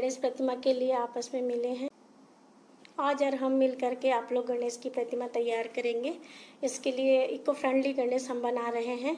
गणेश प्रतिमा के लिए आपस में मिले हैं। आज और हम मिल करके आप लोग गणेश की प्रतिमा तैयार करेंगे। इसके लिए इको फ्रेंडली गणेश हम बना रहे हैं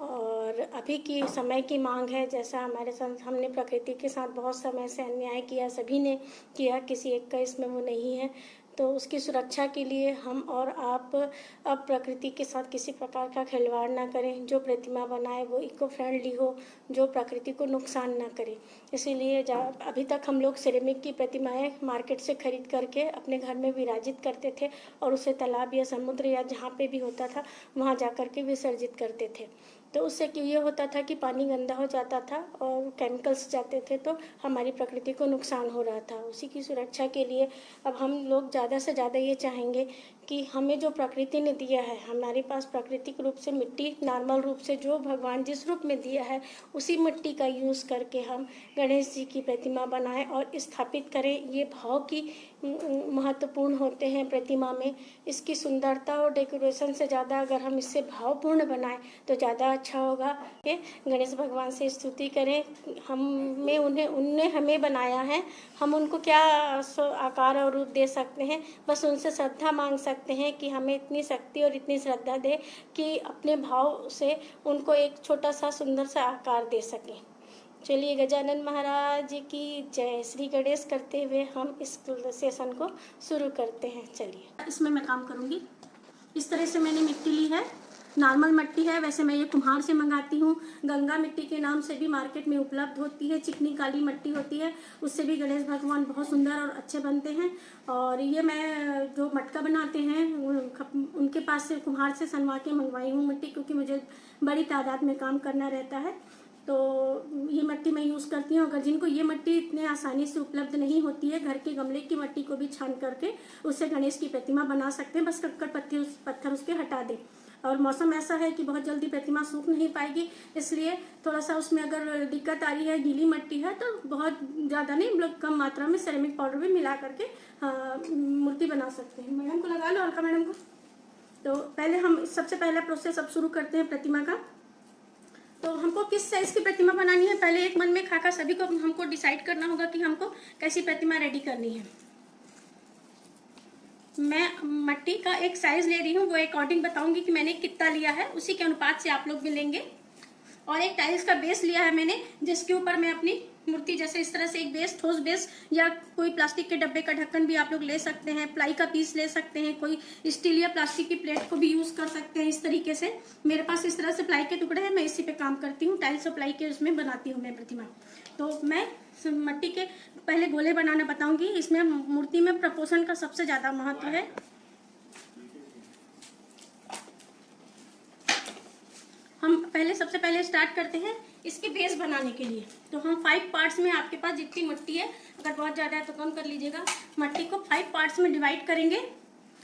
और अभी की समय की मांग है। जैसा हमारे साथ हमने प्रकृति के साथ बहुत समय से अन्याय किया, सभी ने किया, किसी एक का इसमें वो नहीं है, तो उसकी सुरक्षा के लिए हम और आप अब प्रकृति के साथ किसी प्रकार का खिलवाड़ ना करें। जो प्रतिमा बनाए वो इको फ्रेंडली हो, जो प्रकृति को नुकसान ना करे। इसीलिए अभी तक हम लोग सिरेमिक की प्रतिमाएं मार्केट से खरीद करके अपने घर में विराजित करते थे और उसे तालाब या समुद्र या जहाँ पे भी होता था वहाँ जा कर के विसर्जित करते थे। तो उससे ये होता था कि पानी गंदा हो जाता था और केमिकल्स जाते थे, तो हमारी प्रकृति को नुकसान हो रहा था। उसी की सुरक्षा के लिए अब हम लोग ज़्यादा से ज़्यादा ये चाहेंगे कि हमें जो प्रकृति ने दिया है, हमारे पास प्राकृतिक रूप से मिट्टी, नॉर्मल रूप से जो भगवान जिस रूप में दिया है उसी मिट्टी का यूज़ करके हम गणेश जी की प्रतिमा बनाएं और स्थापित करें। ये भाव की महत्वपूर्ण होते हैं प्रतिमा में। इसकी सुंदरता और डेकोरेशन से ज़्यादा अगर हम इससे भावपूर्ण बनाएं तो ज़्यादा अच्छा होगा। कि गणेश भगवान से स्तुति करें, उनने हमें बनाया है, हम उनको क्या आकार और रूप दे सकते हैं। बस उनसे श्रद्धा मांग सकते हैं कि हमें इतनी शक्ति और इतनी श्रद्धा दे कि अपने भाव से उनको एक छोटा सा सुंदर सा आकार दे सकें। चलिए, गजानन महाराज की जय। श्री गणेश करते हुए हम इस सेशन को शुरू करते हैं। चलिए, इसमें मैं काम करूंगी। इस तरह से मैंने मिट्टी ली है, नॉर्मल मिट्टी है। वैसे मैं ये कुम्हार से मंगाती हूँ, गंगा मिट्टी के नाम से भी मार्केट में उपलब्ध होती है। चिकनी काली मिट्टी होती है, उससे भी गणेश भगवान बहुत सुंदर और अच्छे बनते हैं। और ये मैं जो मटका बनाते हैं उनके पास से कुम्हार से सनवा के मंगवाई हूँ मिट्टी, क्योंकि मुझे बड़ी तादाद में काम करना रहता है, तो ये मिट्टी मैं यूज़ करती हूँ। अगर जिनको ये मिट्टी इतने आसानी से उपलब्ध नहीं होती है, घर के गमले की मिट्टी को भी छान करके उससे गणेश की प्रतिमा बना सकते हैं। बस कंकड़ पत्थर उसके हटा दें। और मौसम ऐसा है कि बहुत जल्दी प्रतिमा सूख नहीं पाएगी, इसलिए थोड़ा सा उसमें अगर दिक्कत आ रही है, गीली मिट्टी है, तो बहुत ज़्यादा नहीं, हम लोग कम मात्रा में सेरेमिक पाउडर भी मिला करके मूर्ति बना सकते हैं। मैडम को लगा लो, अलका मैडम को। तो पहले हम सबसे पहला प्रोसेस अब शुरू करते हैं प्रतिमा का। तो हमको किस साइज की प्रतिमा बनानी है, पहले एक मन में खाका सभी को हमको डिसाइड करना होगा कि हमको कैसी प्रतिमा रेडी करनी है। मैं मिट्टी का एक साइज ले रही हूँ, वो अकॉर्डिंग बताऊंगी कि मैंने कितना लिया है, उसी के अनुपात से आप लोग भी लेंगे। और एक टाइल्स का बेस लिया है मैंने, जिसके ऊपर मैं अपनी मूर्ति, जैसे इस तरह से एक बेस, ठोस बेस, या कोई प्लास्टिक के डब्बे का ढक्कन भी आप लोग ले सकते हैं, प्लाई का पीस ले सकते हैं, कोई स्टील या प्लास्टिक की प्लेट को भी यूज कर सकते हैं। इस तरीके से मेरे पास इस तरह से प्लाई के टुकड़े हैं, मैं इसी पे काम करती हूँ। टाइल्स और प्लाई के उसमें बनाती हूँ मैं प्रतिमा। तो मैं मिट्टी के पहले गोले बनाना बताऊंगी। इसमें मूर्ति में प्रपोर्शन का सबसे ज्यादा महत्व है। हम सबसे पहले स्टार्ट करते हैं इसके बेस बनाने के लिए। तो हम 5 पार्ट्स में, आपके पास जितनी मिट्टी है, अगर बहुत ज़्यादा है तो कम कर लीजिएगा, मिट्टी को 5 पार्ट्स में डिवाइड करेंगे।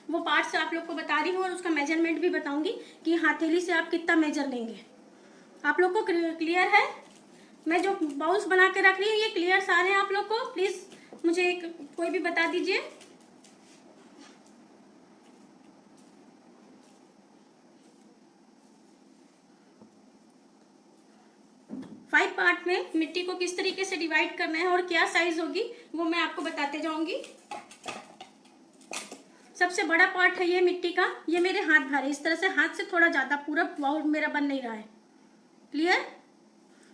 वो पार्ट्स आप लोग को बता रही हूँ और उसका मेजरमेंट भी बताऊंगी कि हथेली से आप कितना मेजर लेंगे। आप लोग को क्लियर है? मैं जो बाउल्स बना के रख रही हूँ ये क्लियर सारे हैं आप लोग को? प्लीज़ मुझे कोई भी बता दीजिए। फाइव पार्ट में मिट्टी को किस तरीके से डिवाइड करना है और क्या साइज होगी वो मैं आपको बताते जाऊंगी। सबसे बड़ा पार्ट है ये मिट्टी का, ये मेरे हाथ भर है। इस तरह से हाथ से थोड़ा ज्यादा, पूरा बाउल मेरा बन नहीं रहा है। क्लियर?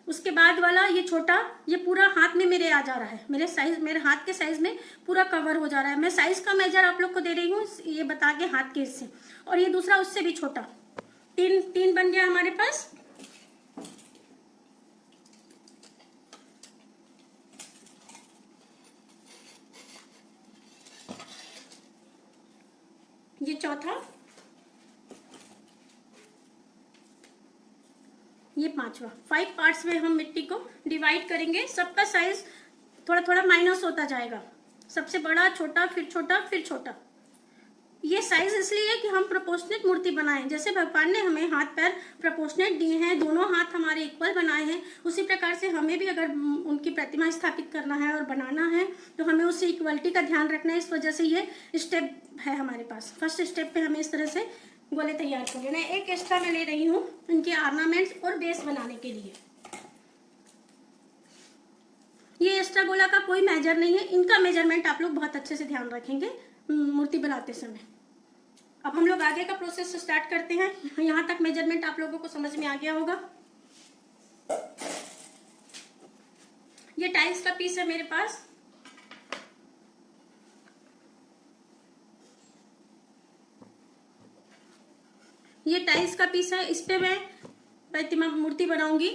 उसके बाद वाला ये छोटा, ये पूरा हाथ में मेरे आ जा रहा है, मेरे हाथ के साइज में पूरा कवर हो जा रहा है। मैं साइज का मेजर आप लोग को दे रही हूँ ये बता के हाथ के इससे। और ये दूसरा उससे भी छोटा, तीन बन गया हमारे पास। ये चौथा, ये पांचवा। 5 पार्ट्स में हम मिट्टी को डिवाइड करेंगे। सबका साइज थोड़ा थोड़ा माइनस होता जाएगा, सबसे बड़ा, छोटा, फिर छोटा, फिर छोटा। ये साइज इसलिए है कि हम प्रोपोर्शनेट मूर्ति बनाएं। जैसे भगवान ने हमें हाथ पैर प्रोपोर्शनेट दिए हैं, दोनों हाथ हमारे इक्वल बनाए हैं, उसी प्रकार से हमें भी अगर उनकी प्रतिमा स्थापित करना है और बनाना है तो हमें उससे इक्वलिटी का ध्यान रखना है। इस वजह से ये स्टेप है हमारे पास। फर्स्ट स्टेप पे हमें इस तरह से गोले तैयार कर लेना है। एक एक्स्ट्रा मैं ले रही हूँ इनके ऑर्नामेंट्स और बेस बनाने के लिए। ये एक्स्ट्रा गोला का कोई मेजर नहीं है, इनका मेजरमेंट आप लोग बहुत अच्छे से ध्यान रखेंगे मूर्ति बनाते समय। अब हम लोग आगे का प्रोसेस स्टार्ट करते हैं। यहाँ तक मेजरमेंट आप लोगों को समझ में आ गया होगा। ये टाइल्स का पीस है मेरे पास। ये टाइल्स का पीस है, इस पे मैं प्रतिमा मूर्ति बनाऊंगी।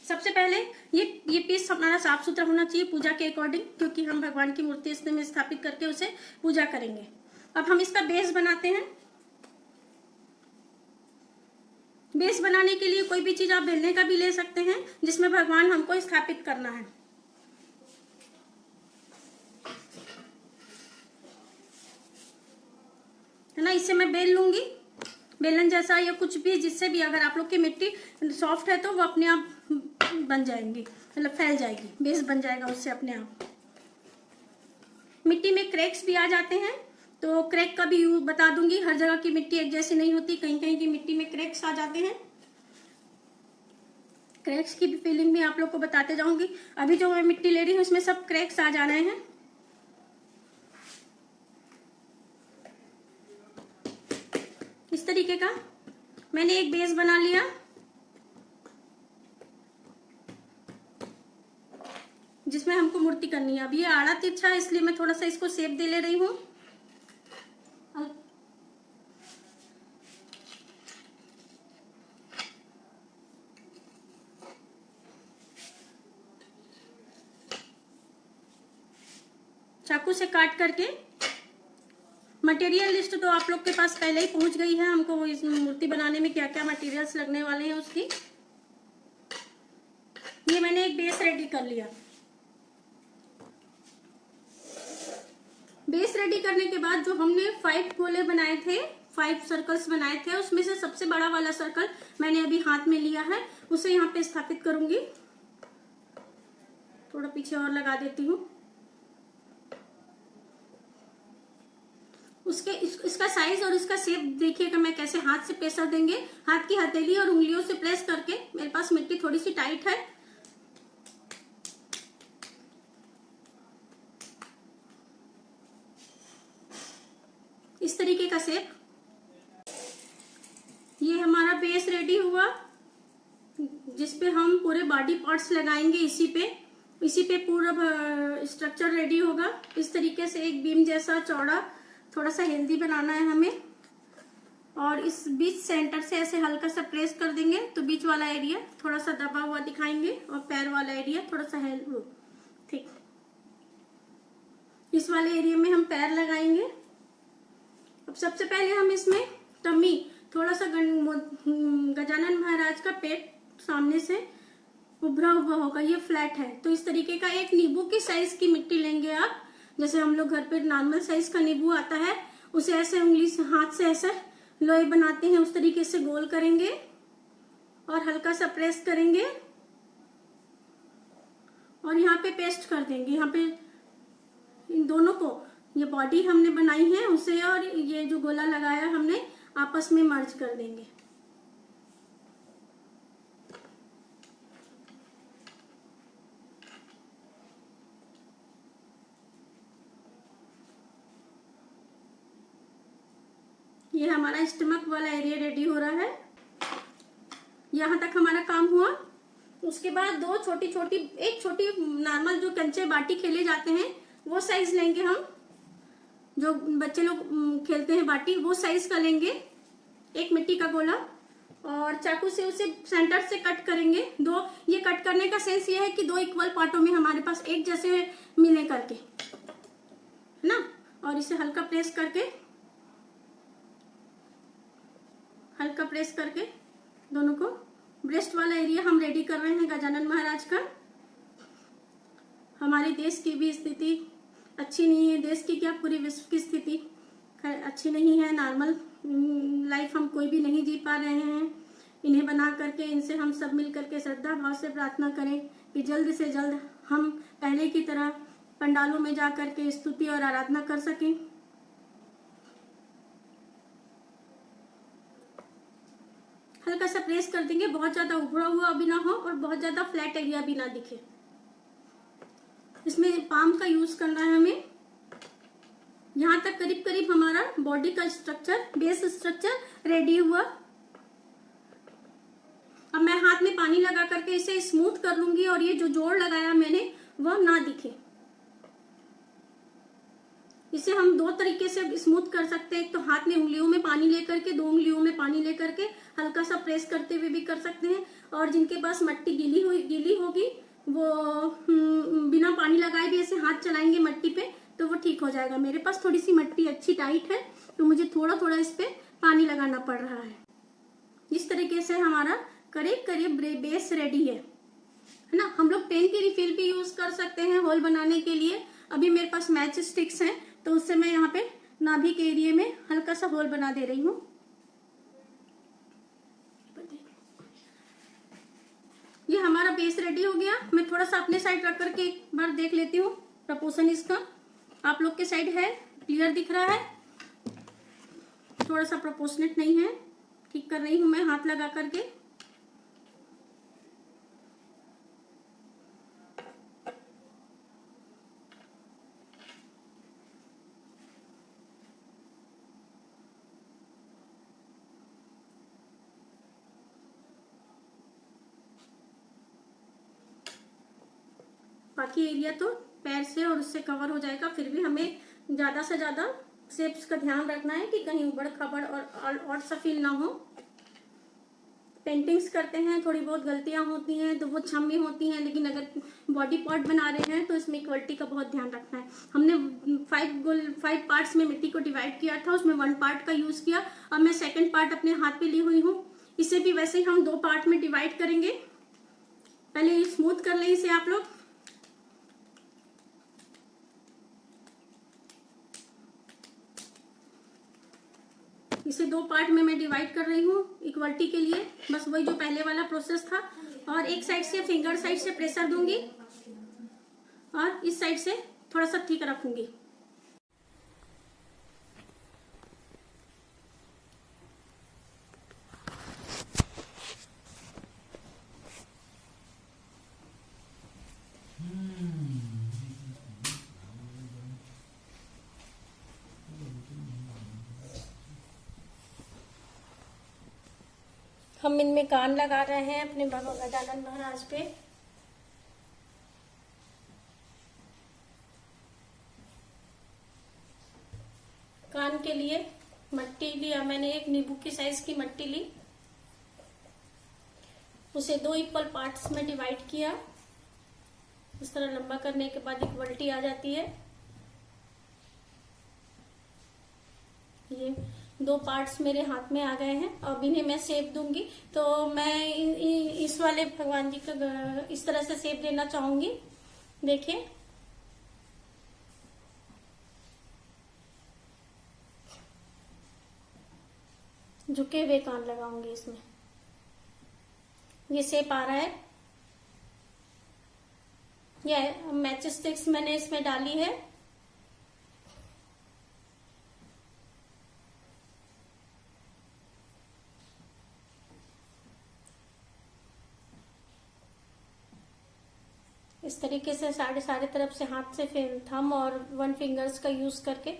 सबसे पहले ये पीस हमारा साफ सुथरा होना चाहिए पूजा के अकॉर्डिंग, क्योंकि हम भगवान की मूर्ति इसमें स्थापित करके उसे पूजा करेंगे। अब हम इसका बेस बनाते हैं। बेस बनाने के लिए कोई भी चीज आप बेलने का भी ले सकते हैं जिसमें भगवान हमको स्थापित करना है ना। इसे मैं बेल लूंगी, बेलन जैसा या कुछ भी, जिससे भी अगर आप लोग की मिट्टी सॉफ्ट है तो वो अपने आप बन जाएंगी, मतलब फैल जाएगी, बेस बन जाएगा उससे अपने आप। मिट्टी में क्रैक्स भी आ जाते हैं तो क्रैक का भी बता दूंगी। हर जगह की मिट्टी एक जैसी नहीं होती, कहीं कहीं की मिट्टी में क्रैक्स आ जाते हैं। क्रैक्स की भी फीलिंग भी आप लोग को बताते जाऊंगी। अभी जो मैं मिट्टी ले रही हूँ उसमें सब क्रैक्स आ जा रहे हैं। इस तरीके का मैंने एक बेस बना लिया। जिसमें हमको मूर्ति करनी है। अब ये आड़ा तिरछा है इसलिए मैं थोड़ा सा इसको शेप दे ले रही हूँ। चाकू से काट करके। मटेरियल लिस्ट तो आप लोग के पास पहले ही पहुंच गई है, हमको इस मूर्ति बनाने में क्या क्या मटेरियल्स लगने वाले हैं उसकी। ये मैंने एक बेस रेडी कर लिया। बेस रेडी करने के बाद जो हमने 5 गोले बनाए थे, 5 सर्कल्स बनाए थे, उसमें से सबसे बड़ा वाला सर्कल मैंने अभी हाथ में लिया है, उसे यहाँ पे स्थापित करूंगी। थोड़ा पीछे और लगा देती हूँ। इसका साइज और इसका शेप देखिएगा मैं कैसे हाथ से प्रेशर देंगे। हाथ की हथेली और उंगलियों से प्रेस करके। मेरे पास मिट्टी थोड़ी सी टाइट है। इस तरीके का शेप। ये हमारा बेस रेडी हुआ, जिसपे हम पूरे बॉडी पार्ट्स लगाएंगे। इसी पे पूरा स्ट्रक्चर रेडी होगा। इस तरीके से एक बीम जैसा चौड़ा थोड़ा सा हेल्दी बनाना है हमें। और इस बीच सेंटर से ऐसे हल्का सा प्रेस कर देंगे तो बीच वाला एरिया थोड़ा सा दबा हुआ दिखाएंगे और पैर वाला एरिया थोड़ा सा ठीक। इस वाले एरिया में हम पैर लगाएंगे। अब सबसे पहले हम इसमें टम्मी थोड़ा सा गजानन महाराज का पेट सामने से उभरा हुआ होगा, ये फ्लैट है। तो इस तरीके का एक नींबू की साइज की मिट्टी लेंगे आप। जैसे हम लोग घर पे नॉर्मल साइज का नींबू आता है, उसे ऐसे उंगली से हाथ से ऐसे लोई बनाते हैं, उस तरीके से गोल करेंगे और हल्का सा प्रेस करेंगे और यहाँ पे पेस्ट कर देंगे। यहाँ पे इन दोनों को, ये बॉडी हमने बनाई है उसे और ये जो गोला लगाया हमने, आपस में मर्ज कर देंगे। ये हमारा स्टमक वाला एरिया रेडी हो रहा है। यहाँ तक हमारा काम हुआ। उसके बाद दो छोटी छोटी, एक छोटी नॉर्मल जो कंचे बाटी खेले जाते हैं वो साइज लेंगे हम, जो बच्चे लोग खेलते हैं बाटी, वो साइज का लेंगे। एक मिट्टी का गोला और चाकू से उसे सेंटर से कट करेंगे। ये कट करने का सेंस ये है कि 2 इक्वल पार्टों में हमारे पास एक जैसे मिले करके, है ना। और इसे हल्का प्रेस करके दोनों को, ब्रेस्ट वाला एरिया हम रेडी कर रहे हैं गजानन महाराज का। हमारे देश की भी स्थिति अच्छी नहीं है, देश की क्या पूरी विश्व की स्थिति अच्छी नहीं है। नॉर्मल लाइफ हम कोई भी नहीं जी पा रहे हैं। इन्हें बना करके इनसे हम सब मिल करके श्रद्धा भाव से प्रार्थना करें कि जल्द से जल्द हम पहले की तरह पंडालों में जा करके स्तुति और आराधना कर सकें। हल्का सा प्रेस कर देंगे, बहुत ज्यादा उभरा हुआ भी ना हो और बहुत ज्यादा फ्लैट एरिया भी ना दिखे। इसमें पाम का यूज करना है हमें। यहाँ तक करीब करीब हमारा बॉडी का स्ट्रक्चर, बेस स्ट्रक्चर रेडी हुआ। अब मैं हाथ में पानी लगा करके इसे स्मूथ कर लूंगी और ये जो जोड़ लगाया मैंने वह ना दिखे। इसे हम दो तरीके से स्मूथ कर सकते हैं। एक तो हाथ में उंगलियों में पानी लेकर के, 2 उंगलियों में पानी लेकर के हल्का सा प्रेस करते हुए भी कर सकते हैं। और जिनके पास मट्टी गीली होगी वो बिना पानी लगाए भी ऐसे हाथ चलाएंगे मट्टी पे तो वो ठीक हो जाएगा। मेरे पास थोड़ी सी मट्टी अच्छी टाइट है तो मुझे थोड़ा थोड़ा इस पे पानी लगाना पड़ रहा है। इस तरीके से हमारा करीब करीब बेस रेडी है ना। हम लोग पेन की रिफिल भी यूज कर सकते हैं होल बनाने के लिए। अभी मेरे पास मैच स्टिक्स हैं तो उससे मैं यहाँ पे नाभि के एरिया में हल्का सा होल बना दे रही हूँ। ये हमारा बेस रेडी हो गया। मैं थोड़ा सा अपने साइड रख करके एक बार देख लेती हूँ प्रपोर्शन इसका। आप लोग के साइड है, क्लियर दिख रहा है? थोड़ा सा प्रोपोर्शनेट नहीं है, ठीक कर रही हूँ मैं हाथ लगा करके। बाकी एरिया तो पैर से और उससे कवर हो जाएगा। फिर भी हमें ज्यादा से ज्यादा शेप्स का ध्यान रखना है कि कहीं उबड़ खाबड़ और सा फील ना हो। पेंटिंग्स करते हैं, थोड़ी बहुत गलतियां होती हैं तो वो क्षम्य होती हैं, लेकिन अगर बॉडी पार्ट बना रहे हैं तो इसमें इक्वलिटी का बहुत ध्यान रखना है। हमने 5 पार्ट्स में मिट्टी को डिवाइड किया था, उसमें 1 पार्ट का यूज किया। अब मैं सेकंड पार्ट अपने हाथ पे ली हुई हूँ। इसे भी वैसे ही हम 2 पार्ट में डिवाइड करेंगे। पहले स्मूथ कर लें इसे आप लोग। इसे 2 पार्ट में मैं डिवाइड कर रही हूँ इक्वलिटी के लिए। बस वही जो पहले वाला प्रोसेस था। और एक साइड से फिंगर साइड से प्रेशर दूंगी और इस साइड से थोड़ा सा ठीक रखूंगी। हम इनमें कान लगा रहे हैं अपने बाबा गजानन महाराज पे। कान के लिए मट्टी लिया मैंने, एक नींबू की साइज की मट्टी ली, उसे 2 इक्वल पार्ट्स में डिवाइड किया। इस तरह लंबा करने के बाद इक्वलिटी आ जाती है। ये 2 पार्ट्स मेरे हाथ में आ गए हैं। अब इन्हें मैं शेप दूंगी। तो मैं इस वाले भगवान जी का इस तरह से शेप देना चाहूंगी। देखिए, झुके हुए कान लगाऊंगी इसमें। ये शेप आ रहा है। यह मैच स्टिक्स मैंने इसमें डाली है। इस तरीके से सारे तरफ से हाथ से फिर थंब और 1 फिंगर्स का यूज करके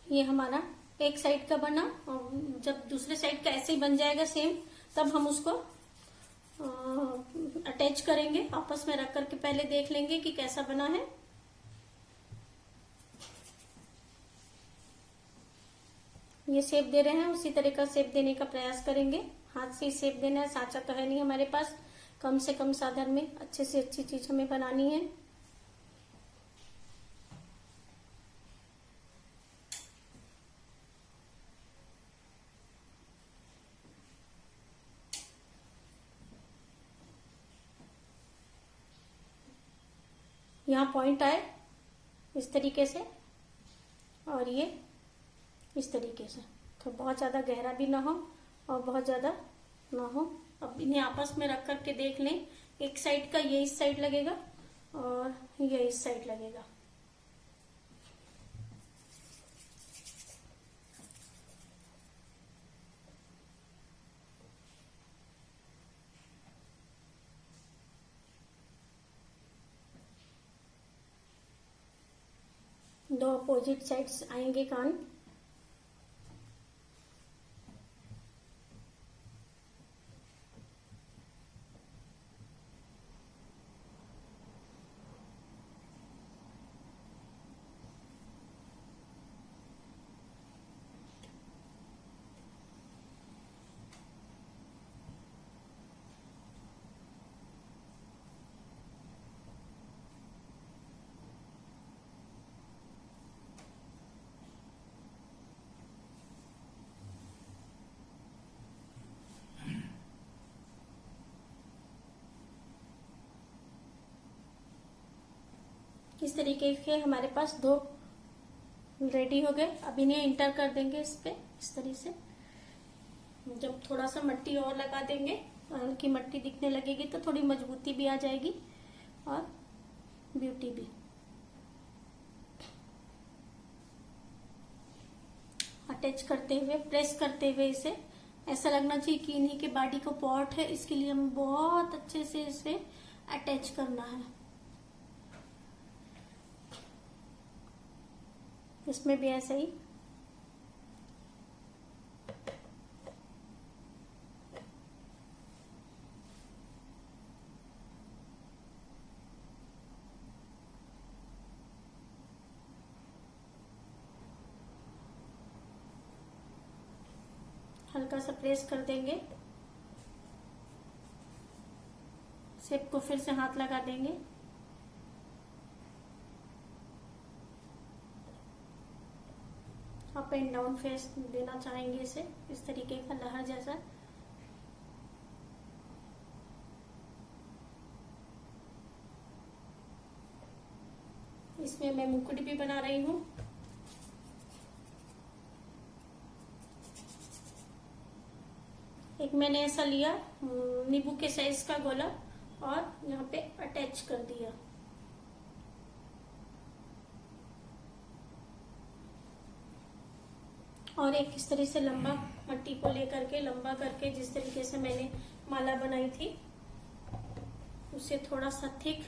ये हमारा एक साइड का बना। और जब दूसरे साइड का ऐसे ही बन जाएगा सेम, तब हम उसको अटैच करेंगे। आपस में रख करके पहले देख लेंगे कि कैसा बना है। ये शेप दे रहे हैं, उसी तरह का शेप देने का प्रयास करेंगे। हाथ से ही शेप देना है, साँचा तो है नहीं हमारे पास। कम से कम साधन में अच्छे से अच्छी चीज हमें बनानी है। यहाँ पॉइंट आए इस तरीके से, और ये इस तरीके से। तो बहुत ज़्यादा गहरा भी ना हो और बहुत ज़्यादा ना हो। अब इन्हें आपस में रख करके देख लें। एक साइड का ये इस साइड लगेगा और ये इस साइड लगेगा। दोनों अपोजिट साइड्स आएंगे कान। इस तरीके के हमारे पास दो रेडी हो गए। अब इन्हें इंटर कर देंगे इस पे, इस तरीके से। जब थोड़ा सा मट्टी और लगा देंगे, हल्की मट्टी दिखने लगेगी तो थोड़ी मजबूती भी आ जाएगी और ब्यूटी भी। अटैच करते हुए, प्रेस करते हुए इसे ऐसा लगना चाहिए कि इन्हीं के बॉडी का पार्ट है। इसके लिए हमें बहुत अच्छे से इसे अटैच करना है। इसमें भी ऐसा ही। हल्का सा प्रेस कर देंगे। शेप को फिर से हाथ लगा देंगे। अप एंड डाउन फेस देना चाहेंगे इसे, इस तरीके का लहर जैसा। इसमें मैं मुकुट भी बना रही हूँ। एक मैंने ऐसा लिया नींबू के साइज का गोला और यहाँ पे अटैच कर दिया। और एक इस तरह से लंबा मट्टी को लेकर के लंबा करके, जिस तरीके से मैंने माला बनाई थी उससे थोड़ा सा थिक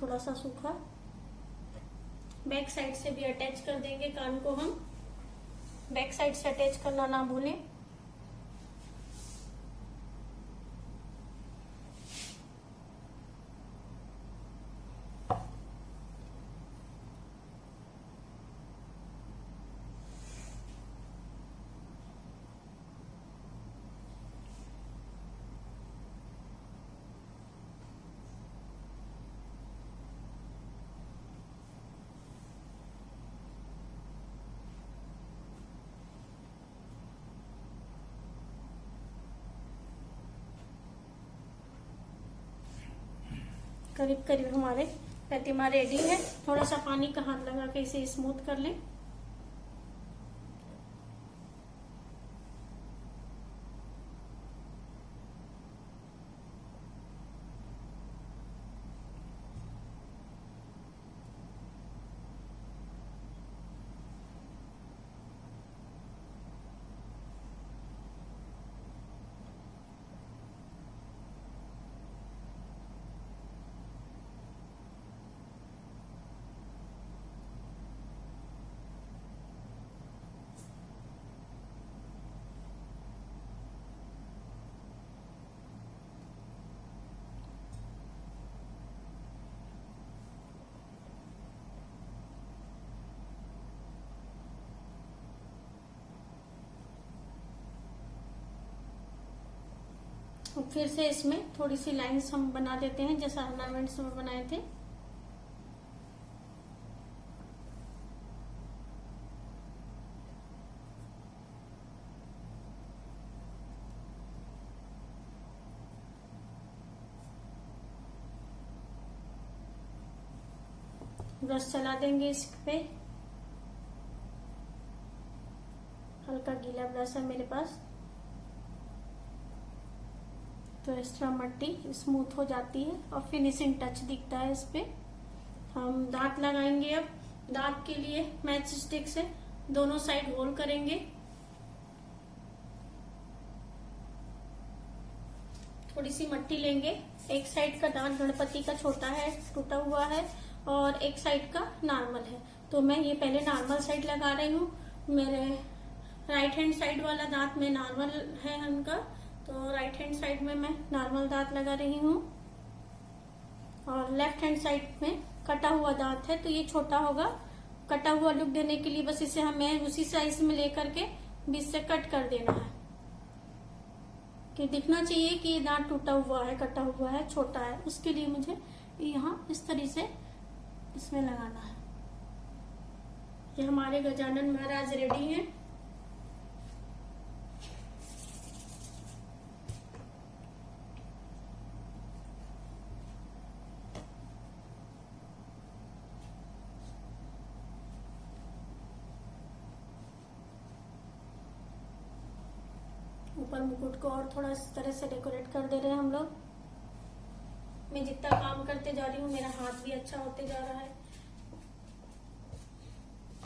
थोड़ा सा सूखा। बैक साइड से भी अटैच कर देंगे कान को हम। बैक साइड से अटैच करना ना भूलें। करीब करीब हमारे प्रतिमा रेडी है। थोड़ा सा पानी का हाथ लगा के इसे स्मूथ कर लें। और फिर से इसमें थोड़ी सी लाइंस हम बना देते हैं जैसा ऑर्नामेंट्स में बनाए थे। ब्रश चला देंगे इस पे। हल्का गीला ब्रश है मेरे पास, तो इस तरह मट्टी स्मूथ हो जाती है और फिनिशिंग टच दिखता है इस पे। हम दांत लगाएंगे। अब दांत के लिए मैच स्टिक से दोनों साइड होल करेंगे। थोड़ी सी मट्टी लेंगे। एक साइड का दांत गणपति का छोटा है, टूटा हुआ है, और एक साइड का नॉर्मल है। तो मैं ये पहले नॉर्मल साइड लगा रही हूँ। मेरे राइट हैंड साइड वाला दांत में नॉर्मल है उनका, तो राइट हैंड साइड में मैं नॉर्मल दांत लगा रही हूँ। और लेफ्ट हैंड साइड में कटा हुआ दांत है, तो ये छोटा होगा। कटा हुआ लुक देने के लिए बस इसे हमें उसी साइज में लेकर के बीच से कट कर देना है, कि दिखना चाहिए कि ये दांत टूटा हुआ है, कटा हुआ है, छोटा है। उसके लिए मुझे यहाँ इस तरह से इसमें लगाना है। ये हमारे गजानन महाराज रेडी हैं। ऊपर मुकुट को और थोड़ा इस तरह से डेकोरेट कर दे रहे हैं हम लोग। मैं जितना काम करते जा रही हूँ मेरा हाथ भी अच्छा होते जा रहा है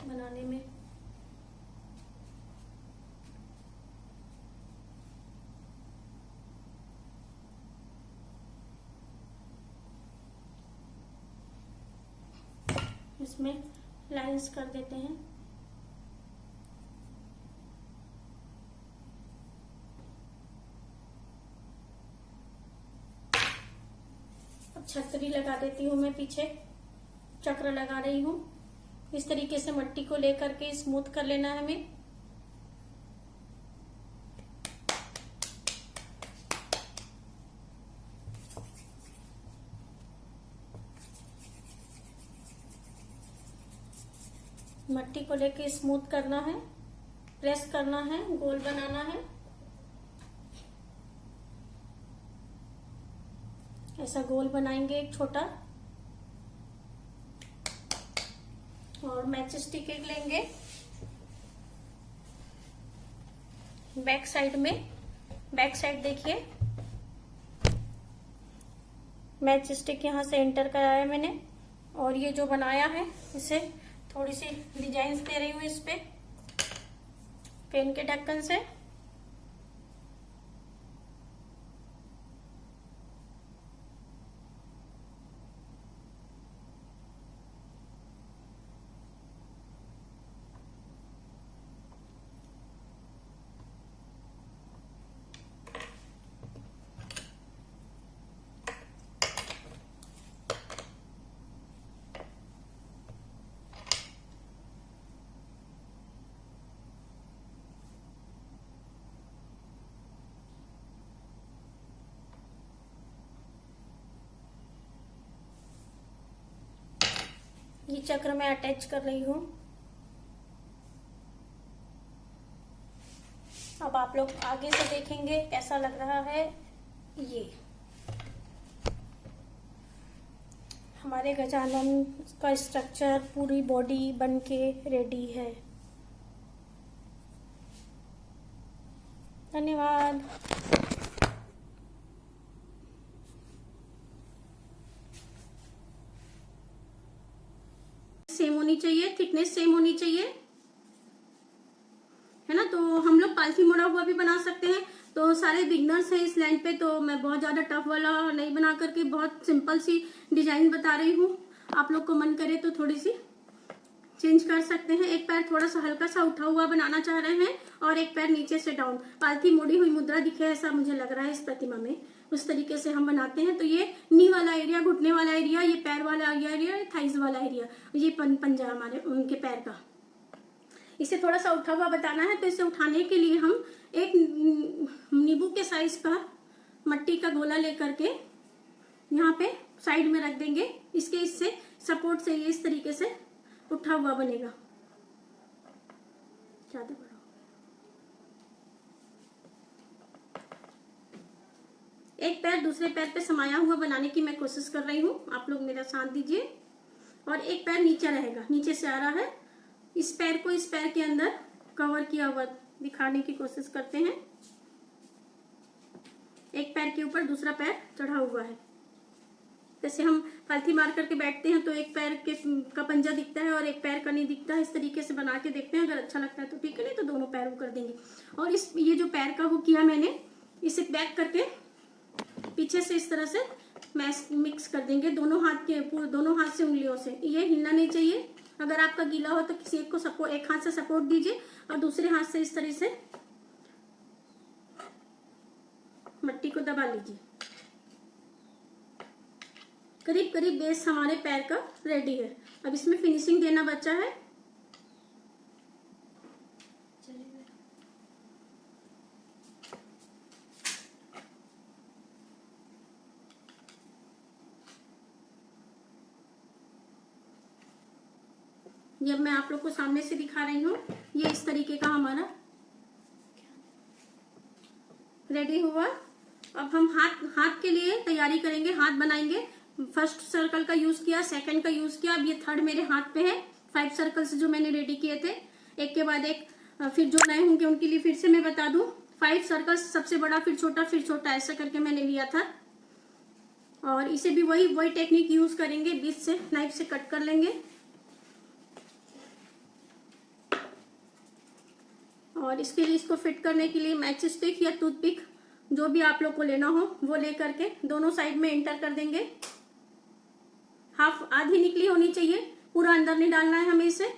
बनाने में। इसमें लाइंस कर देते हैं। अब छतरी लगा देती हूँ मैं, पीछे चक्र लगा रही हूँ। इस तरीके से मट्टी को लेकर के स्मूथ कर लेना है हमें। मट्टी को लेके स्मूथ करना है, प्रेस करना है, गोल बनाना है। ऐसा गोल बनाएंगे एक छोटा, और मैच स्टिक एक लेंगे। बैक साइड में, बैक साइड देखिए, मैच स्टिक यहां से एंटर कराया मैंने। और ये जो बनाया है इसे थोड़ी सी डिजाइन दे रही हूँ इस पे पेन के ढक्कन से। ये चक्र मैं अटैच कर रही हूँ। अब आप लोग आगे से देखेंगे कैसा लग रहा है। ये हमारे गजानन का स्ट्रक्चर, पूरी बॉडी बनके रेडी है। धन्यवाद। सेम होनी चाहिए, थिकनेस सेम होनी चाहिए, है ना। तो हम लोग पालथी मोड़ा हुआ भी बना सकते हैं। तो सारे बिगनर्स हैं इस लाइन पे, तो मैं बहुत ज्यादा टफ वाला नहीं बना करके बहुत सिंपल सी डिजाइन बता रही हूँ। आप लोग को मन करे तो थोड़ी सी चेंज कर सकते हैं। एक पैर थोड़ा सा हल्का सा उठा हुआ बनाना चाह रहे हैं और एक पैर नीचे से डाउन, पालथी मोड़ी हुई मुद्रा दिखे ऐसा मुझे लग रहा है इस प्रतिमा में, उस तरीके से हम बनाते हैं। तो ये नी वाला एरिया, घुटने वाला एरिया, ये पैर वाला एरिया, थाइज वाला एरिया, ये पंजा हमारे उनके पैर का, इसे थोड़ा सा उठा हुआ बताना है। तो इसे उठाने के लिए हम एक नींबू के साइज का मट्टी का गोला लेकर के यहाँ पे साइड में रख देंगे। इससे सपोर्ट से ये इस तरीके से उठा हुआ बनेगा। ज्यादा बड़ा एक पैर दूसरे पैर पे समाया हुआ बनाने की मैं कोशिश कर रही हूँ, आप लोग मेरा साथ दीजिए। और एक पैर नीचे रहेगा, नीचे से आ रहा है, इस पैर को इस पैर के अंदर कवर किया हुआ दिखाने की कोशिश करते हैं। एक पैर के ऊपर दूसरा पैर चढ़ा हुआ है। जैसे हम पालथी मार करके बैठते हैं तो एक पैर के का पंजा दिखता है और एक पैर का नहीं दिखता है, इस तरीके से बना के देखते हैं। अगर अच्छा लगता है तो ठीक है, नहीं तो दोनों पैर वो कर देंगे। और ये जो पैर का वो किया मैंने, इसे बैक करके पीछे से इस तरह से मिक्स कर देंगे दोनों हाथ से उंगलियों से। ये हिलना नहीं चाहिए। अगर आपका गीला हो तो किसी एक को एक हाथ से सपोर्ट दीजिए और दूसरे हाथ से इस तरह से मट्टी को दबा लीजिए। करीब करीब बेस हमारे पैर का रेडी है। अब इसमें फिनिशिंग देना बचा है। ये मैं आप लोग को सामने से दिखा रही हूँ। ये इस तरीके का हमारा रेडी हुआ। अब हम हाथ के लिए तैयारी करेंगे, हाथ बनाएंगे। फर्स्ट सर्कल का यूज किया, सेकंड का यूज किया, अब ये थर्ड मेरे हाथ पे है। 5 सर्कल्स जो मैंने रेडी किए थे, एक के बाद एक। फिर जो नए होंगे उनके लिए फिर से मैं बता दूं, 5 सर्कल्स, सबसे बड़ा फिर छोटा ऐसा करके मैंने लिया था। और इसे भी वही टेक्निक यूज करेंगे, बीच से नाइफ से कट कर लेंगे। और इसके लिए इसको फिट करने के लिए मैच स्टिक या टूथपिक जो भी आप लोग को लेना हो वो लेकर के दोनों साइड में एंटर कर देंगे। हाफ आधी निकली होनी चाहिए, पूरा अंदर नहीं डालना है हमें इसे।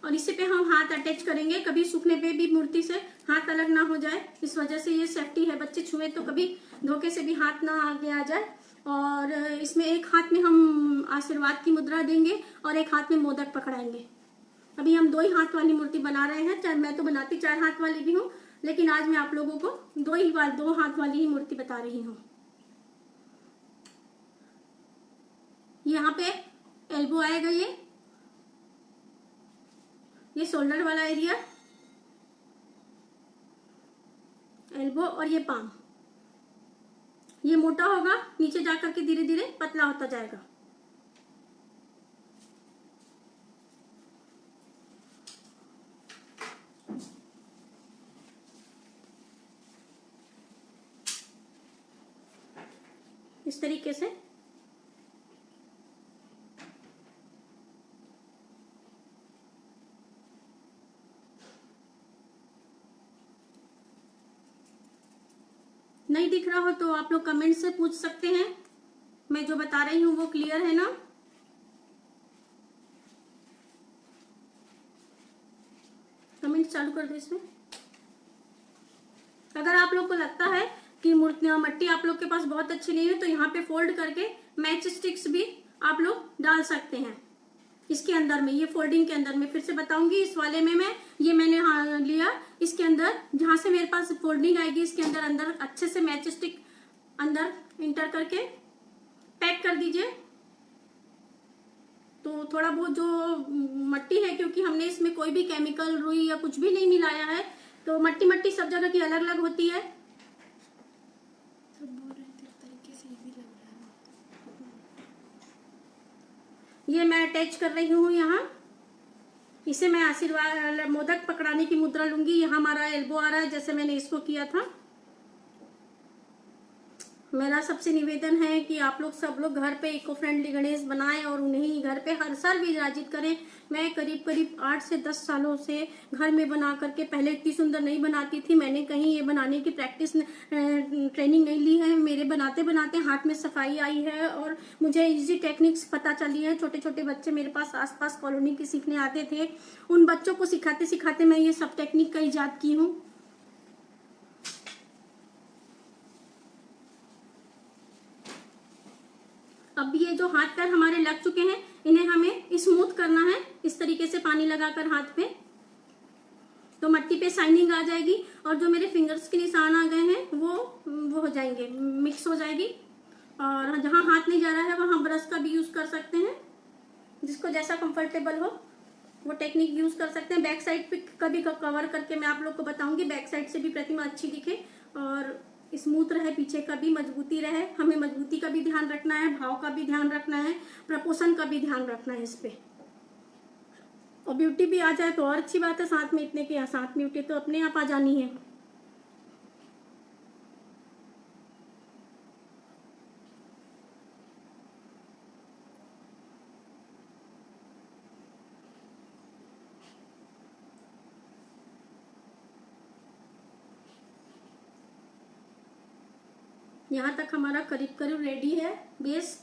और इसी पे हम हाथ अटैच करेंगे, कभी सूखने पे भी मूर्ति से हाथ अलग ना हो जाए, इस वजह से ये सेफ्टी है। बच्चे छुए तो कभी धोखे से भी हाथ ना आगे आ जाए। और इसमें एक हाथ में हम आशीर्वाद की मुद्रा देंगे और एक हाथ में मोदक पकड़ाएंगे। अभी हम 2 ही हाथ वाली मूर्ति बना रहे हैं, चाहे मैं तो बनाती 4 हाथ वाली भी हूँ, लेकिन आज मैं आप लोगों को 2 हाथ वाली ही मूर्ति बता रही हूँ। यहाँ पे एल्बो आएगा, ये शोल्डर वाला एरिया, एल्बो, और ये पाम। ये मोटा होगा, नीचे जाकर के धीरे धीरे पतला होता जाएगा। इस तरीके से नहीं दिख रहा हो तो आप लोग कमेंट से पूछ सकते हैं। मैं जो बता रही हूँ वो क्लियर है ना? कमेंट चालू कर दो इसमें। अगर आप लोग को लगता है कि मट्टी आप लोग के पास बहुत अच्छी नहीं है तो यहाँ पे फोल्ड करके मैच स्टिक्स भी आप लोग डाल सकते हैं इसके अंदर में। ये फोल्डिंग के अंदर में फिर से बताऊंगी। इस वाले में मैंने लिया, इसके अंदर जहां से मेरे पास फोल्डिंग आएगी इसके अंदर अच्छे से मैच स्टिक अंदर इंटर करके पैक कर दीजिए। तो थोड़ा बहुत जो मट्टी है, क्योंकि हमने इसमें कोई भी केमिकल, रुई या कुछ भी नहीं मिलाया है, तो मट्टी सब जगह की अलग अलग होती है। ये मैं अटैच कर रही हूँ यहाँ। इसे मैं आशीर्वाद मोदक पकड़ाने की मुद्रा लूंगी। यहाँ हमारा एल्बो आ रहा है जैसे मैंने इसको किया था। मेरा सबसे निवेदन है कि आप लोग सब लोग घर पे इको फ्रेंडली गणेश बनाएं और उन्हें घर पे हर साल विराजित करें। मैं करीब 8 से 10 सालों से घर में बना करके, पहले इतनी सुंदर नहीं बनाती थी, मैंने कहीं ये बनाने की प्रैक्टिस ट्रेनिंग नहीं ली है। मेरे बनाते बनाते हाथ में सफाई आई है और मुझे इजी टेक्निक्स पता चली है। छोटे छोटे बच्चे मेरे पास आसपास कॉलोनी के सीखने आते थे, उन बच्चों को सिखाते सिखाते मैं ये सब टेक्निक का इजाद की हूँ। अब ये जो हाथ पैर हमारे लग चुके हैं, इन्हें हमें स्मूथ करना है इस तरीके से पानी लगाकर हाथ पे, तो मट्टी पे शाइनिंग आ जाएगी और जो मेरे फिंगर्स के निशान आ गए हैं वो हो जाएंगे, मिक्स हो जाएगी। और जहां हाथ नहीं जा रहा है वहां ब्रश का भी यूज कर सकते हैं, जिसको जैसा कंफर्टेबल हो वो टेक्निक यूज कर सकते हैं। बैक साइड पे कभी कवर करके मैं आप लोग को बताऊंगी, बैक साइड से भी प्रतिमा अच्छी दिखे और स्मूथ रहे, पीछे का भी मजबूती रहे। हमें मजबूती का भी ध्यान रखना है, भाव का भी ध्यान रखना है, प्रपोशन का भी ध्यान रखना है इस पे। और ब्यूटी भी आ जाए तो और अच्छी बात है, साथ में इतने के साथ ब्यूटी तो अपने आप आ जानी है। यहाँ तक हमारा करीब करीब रेडी है बेस।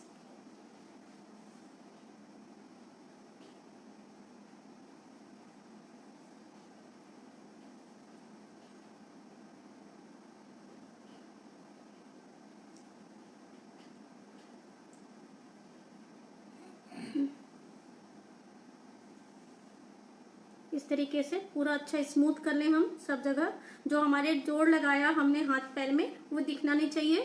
इस तरीके से पूरा अच्छा स्मूथ कर लें हम सब जगह। जो हमारे जोड़ लगाया हमने हाथ पैर में वो दिखना नहीं चाहिए।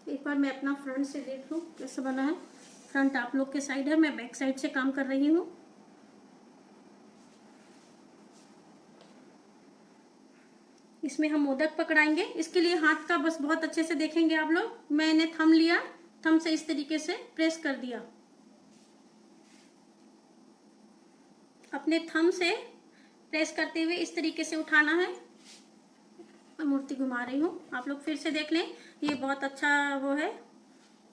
एक बार मैं अपना फ्रंट से देख लूं कैसे बना है। फ्रंट आप लोग के साइड है, मैं बैक साइड से काम कर रही हूँ। इसमें हम मोदक पकड़ाएंगे। इसके लिए हाथ का बस बहुत अच्छे से देखेंगे आप लोग। मैंने थंब लिया, थंब से इस तरीके से प्रेस कर दिया। अपने थंब से प्रेस करते हुए इस तरीके से उठाना है। मैं मूर्ति घुमा रही हूँ, आप लोग फिर से देख लें। ये बहुत अच्छा वो है,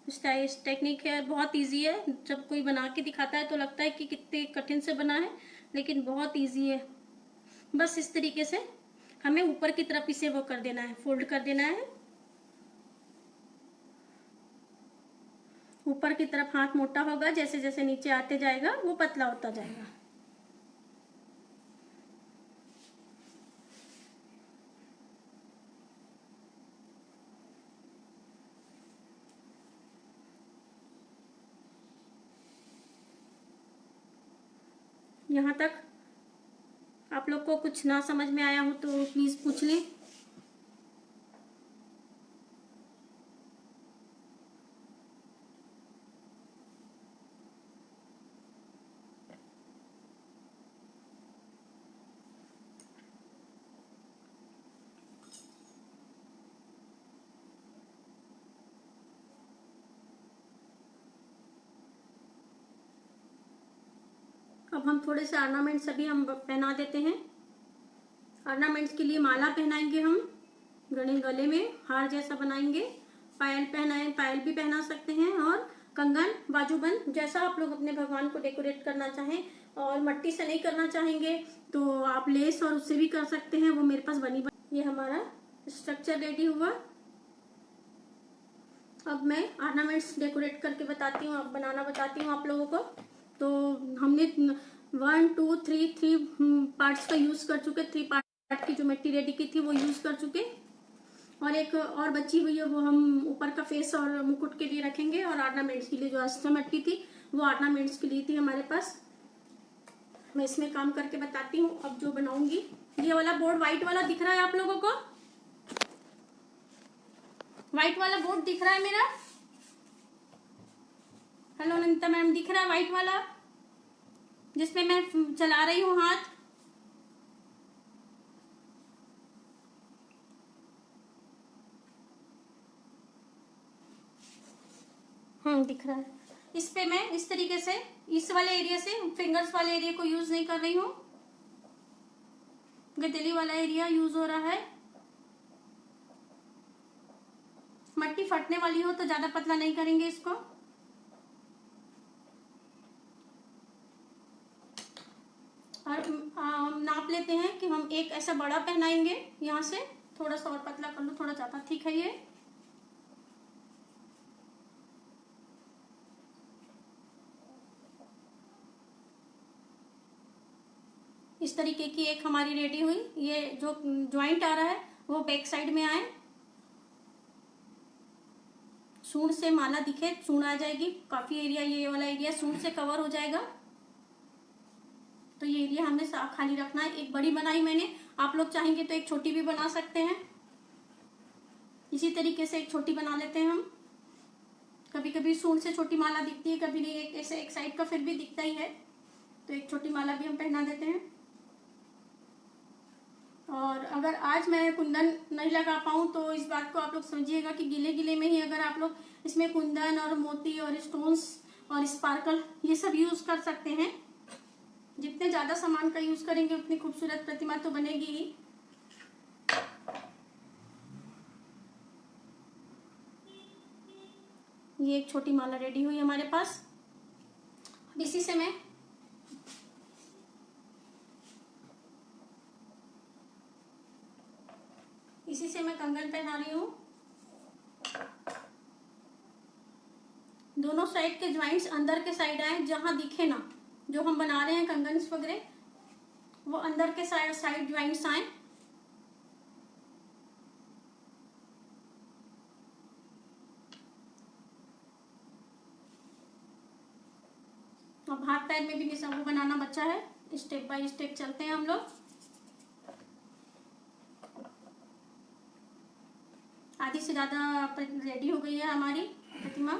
इस टेक्निक है, बहुत इजी है। जब कोई बना के दिखाता है तो लगता है कि कितने कठिन से बना है, लेकिन बहुत इजी है। बस इस तरीके से हमें ऊपर की तरफ इसे वो कर देना है, फोल्ड कर देना है। ऊपर की तरफ हाथ मोटा होगा, जैसे जैसे नीचे आते जाएगा वो पतला होता जाएगा। यहाँ तक आप लोग को कुछ ना समझ में आया हो तो प्लीज पूछ लें। अब हम थोड़े से ऑर्नामेंट्स अभी हम पहना देते हैं। ऑर्नामेंट्स के लिए माला पहनाएंगे हम, गले में हार जैसा बनाएंगे। पायल पहनाए, पायल भी पहना सकते हैं, और कंगन, बाजूबंद, जैसा आप लोग अपने भगवान को डेकोरेट करना चाहें। और मट्टी से नहीं करना चाहेंगे तो आप लेस और उससे भी कर सकते हैं, वो मेरे पास बनी। ये हमारा स्ट्रक्चर रेडी हुआ। अब मैं ऑर्नामेंट्स डेकोरेट करके बताती हूँ, अब बनाना बताती हूँ आप लोगों को। तो हमने 1 2 3 पार्ट्स का यूज कर चुके। 3 पार्ट की जो मिट्टी रेडी की थी वो यूज कर चुके, और एक और बची हुई है वो हम ऊपर का फेस और मुकुट के लिए रखेंगे। और ऑर्नामेंट्स के लिए जो एक्स्ट्रा मिट्टी थी वो ऑर्नामेंट्स के लिए थी हमारे पास। मैं इसमें काम करके बताती हूँ अब जो बनाऊंगी। ये वाला बोर्ड व्हाइट वाला दिख रहा है आप लोगों को? व्हाइट वाला बोर्ड दिख रहा है मेरा? हेलो अनंता मैम, दिख रहा है व्हाइट वाला जिसमें मैं चला रही हूँ हाथ? दिख रहा है। इस पे मैं इस तरीके से इस वाले एरिया से, फिंगर्स वाले एरिया को यूज नहीं कर रही हूँ, गदेली वाला एरिया यूज हो रहा है। मट्टी फटने वाली हो तो ज्यादा पतला नहीं करेंगे इसको। और नाप लेते हैं कि हम एक ऐसा बड़ा पहनाएंगे, यहाँ से थोड़ा सा और पतला कर लो, थोड़ा ज्यादा ठीक है। ये इस तरीके की एक हमारी रेडी हुई। ये जो ज्वाइंट आ रहा है वो बैक साइड में आए, सूंड से माला दिखे, सूंड आ जाएगी। काफी एरिया, ये वाला एरिया सूंड से कवर हो जाएगा। तो ये एरिया हमने खाली रखना है। एक बड़ी बनाई मैंने, आप लोग चाहेंगे तो एक छोटी भी बना सकते हैं। इसी तरीके से एक छोटी बना लेते हैं हम। कभी कभी सूंड से छोटी माला दिखती है, कभी नहीं, ऐसे एक साइड का फिर भी दिखता ही है, तो एक छोटी माला भी हम पहना देते हैं। और अगर आज मैं कुंदन नहीं लगा पाऊँ तो इस बात को आप लोग समझिएगा कि गीले गीले में ही अगर आप लोग इसमें कुंदन और मोती और स्टोन्स और स्पार्कल ये सब यूज कर सकते हैं। जितने ज्यादा सामान का यूज करेंगे उतनी खूबसूरत प्रतिमा तो बनेगी ही। ये एक छोटी माला रेडी हुई हमारे पास। अब इसी से मैं कंगन पहना रही हूँ। दोनों साइड के ज्वाइंट्स अंदर के साइड आए, जहां दिखे ना जो हम बना रहे हैं कंगन वगैरह, वो अंदर के साइड ज्वाइंट्स आए। अब हाथ पैर में भी निशान को बनाना बचा है, स्टेप बाय स्टेप चलते हैं हम लोग। आधी से ज्यादा रेडी हो गई है हमारी प्रतिमा।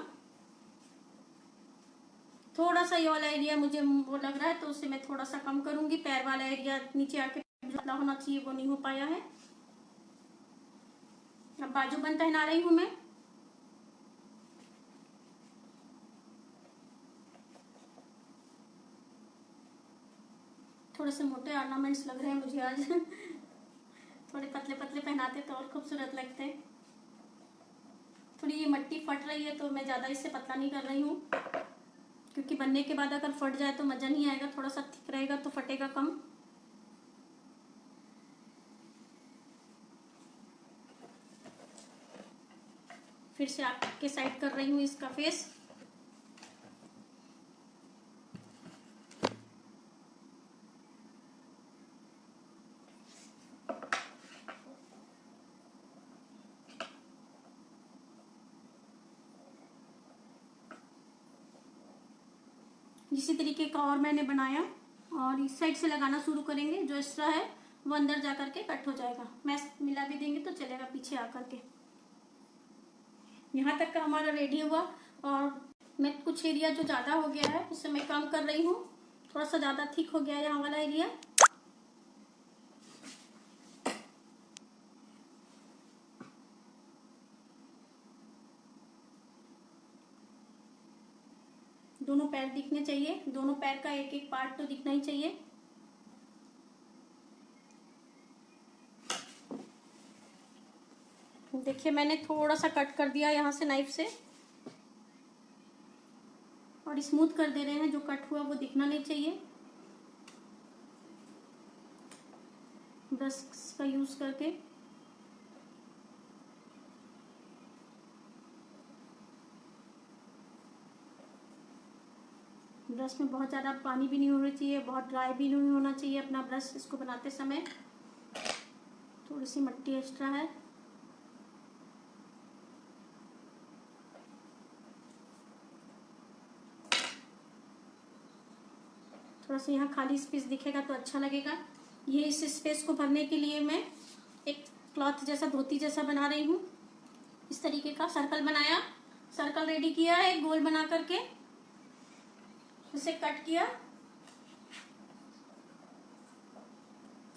थोड़ा सा ये वाला एरिया मुझे वो लग रहा है, तो उसे मैं थोड़ा सा कम करूंगी। पैर वाला एरिया नीचे आके ज्यादा होना चाहिए, वो नहीं हो पाया है। अब बाजूबंद पहना रही हूं मैं। थोड़े से मोटे ऑर्नामेंट्स लग रहे हैं मुझे आज थोड़े पतले पतले पहनाते तो और खूबसूरत लगते हैं। थोड़ी ये मट्टी फट रही है, तो मैं ज्यादा इससे पतला नहीं कर रही हूँ, क्योंकि बनने के बाद अगर फट जाए तो मजा नहीं आएगा। थोड़ा सा थिक रहेगा तो फटेगा कम। फिर से आपके साइड कर रही हूँ इसका फेस। इसी तरीके का और मैंने बनाया, और इस साइड से लगाना शुरू करेंगे। जो एक्स्ट्रा है वो अंदर जा करके कट हो जाएगा। मैश मिला भी देंगे तो चलेगा पीछे आकर के। यहाँ तक का हमारा रेडी हुआ, और मैं कुछ एरिया जो ज्यादा हो गया है उसे मैं कम कर रही हूँ। थोड़ा सा ज्यादा थिक हो गया है यहाँ वाला एरिया। दोनों पैर दिखने चाहिए, दोनों पैर का एक एक पार्ट तो दिखना ही चाहिए। देखिए मैंने थोड़ा सा कट कर दिया यहाँ से नाइफ से, और स्मूथ कर दे रहे हैं। जो कट हुआ वो दिखना नहीं चाहिए। ब्रश का यूज करके ब्रश में बहुत ज़्यादा पानी भी नहीं होना चाहिए, बहुत ड्राई भी नहीं होना चाहिए अपना ब्रश इसको बनाते समय। थोड़ी सी मिट्टी एक्स्ट्रा है। थोड़ा सा यहाँ खाली स्पेस दिखेगा तो अच्छा लगेगा। ये इस स्पेस को भरने के लिए मैं एक क्लॉथ जैसा, धोती जैसा बना रही हूँ। इस तरीके का सर्कल बनाया, सर्कल रेडी किया है गोल बना करके, उसे कट किया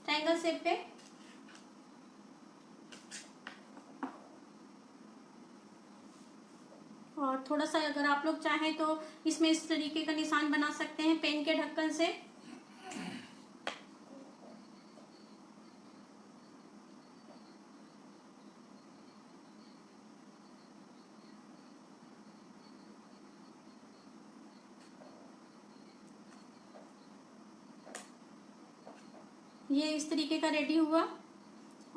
ट्रायंगल शेप पे। और थोड़ा सा अगर आप लोग चाहें तो इसमें इस तरीके का निशान बना सकते हैं पेन के ढक्कन से। ये इस तरीके का रेडी हुआ,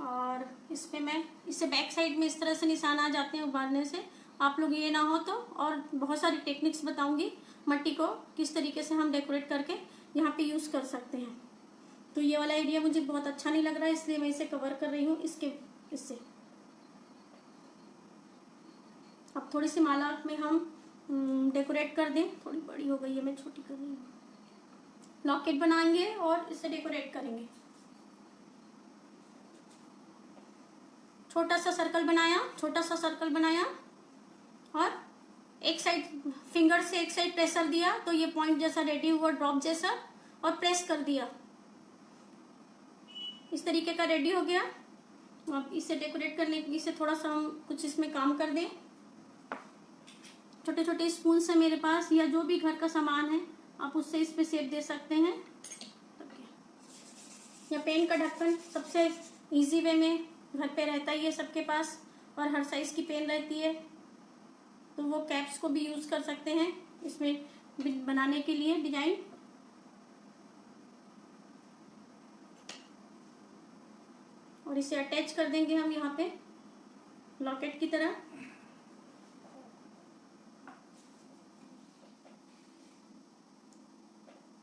और इस पे मैं इससे बैक साइड में इस तरह से निशान आ जाते हैं उभारने से। आप लोग ये ना हो तो और बहुत सारी टेक्निक्स बताऊंगी मट्टी को किस तरीके से हम डेकोरेट करके यहाँ पे यूज कर सकते हैं। तो ये वाला एरिया मुझे बहुत अच्छा नहीं लग रहा है, इसलिए मैं इसे कवर कर रही हूँ इससे। अब थोड़ी सी माला में हम डेकोरेट कर दें। थोड़ी बड़ी हो गई है, मैं छोटी कर रही हूँ। लॉकेट बनाएंगे और इसे डेकोरेट करेंगे। छोटा सा सर्कल बनाया, और एक साइड फिंगर से एक साइड प्रेशर दिया तो ये पॉइंट जैसा रेडी हुआ, ड्रॉप जैसा, और प्रेस कर दिया। इस तरीके का रेडी हो गया। अब इसे डेकोरेट करने के लिए इसे थोड़ा सा हम कुछ इसमें काम कर दें। छोटे छोटे स्पून है मेरे पास, या जो भी घर का सामान है आप उससे इस पे शेप दे सकते हैं। या पेन का ढक्कन सबसे इजी वे में घर पे रहता ही है सबके पास, और हर साइज की पेन रहती है। तो वो कैप्स को भी यूज़ कर सकते हैं इसमें बनाने के लिए डिजाइन। और इसे अटैच कर देंगे हम यहाँ पे लॉकेट की तरह।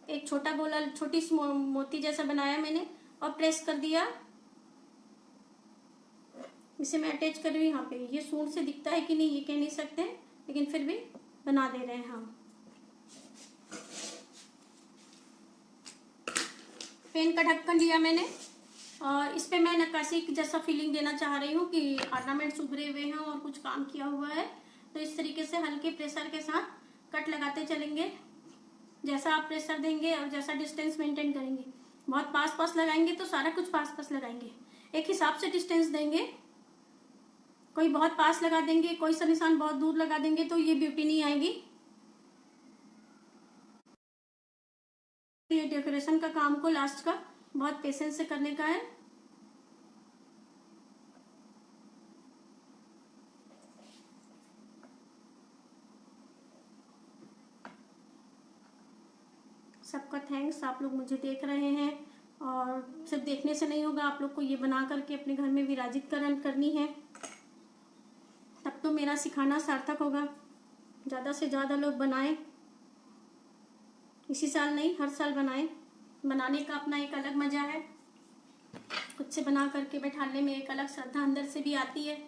एक छोटा गोला, छोटी सी मोती जैसा बनाया मैंने और प्रेस कर दिया। इसे मैं अटैच कर रही हूँ यहाँ पे। ये सूंड से दिखता है कि नहीं ये कह नहीं सकते, लेकिन फिर भी बना दे रहे हैं हम। पेन का ढक्कन लिया मैंने और इस पे मैं नक्काशी जैसा फीलिंग देना चाह रही हूँ कि ऑर्नामेंट्स उभरे हुए हैं और कुछ काम किया हुआ है। तो इस तरीके से हल्के प्रेशर के साथ कट लगाते चलेंगे। जैसा आप प्रेशर देंगे और जैसा डिस्टेंस मेंटेन करेंगे, बहुत पास पास लगाएंगे तो सारा कुछ पास पास लगाएंगे। एक हिसाब से डिस्टेंस देंगे। कोई बहुत पास लगा देंगे, कोई सा निशान बहुत दूर लगा देंगे तो ये ब्यूटी नहीं आएगी। ये डेकोरेशन का काम को लास्ट का बहुत पेशेंस से करने का है। सबका थैंक्स, आप लोग मुझे देख रहे हैं और सिर्फ देखने से नहीं होगा, आप लोग को ये बना करके अपने घर में विराजित करनी है, तब तो मेरा सिखाना सार्थक होगा। ज़्यादा से ज़्यादा लोग बनाएं। इसी साल नहीं, हर साल बनाएं। बनाने का अपना एक अलग मज़ा है। खुद से बना करके बैठाने में एक अलग श्रद्धा अंदर से भी आती है।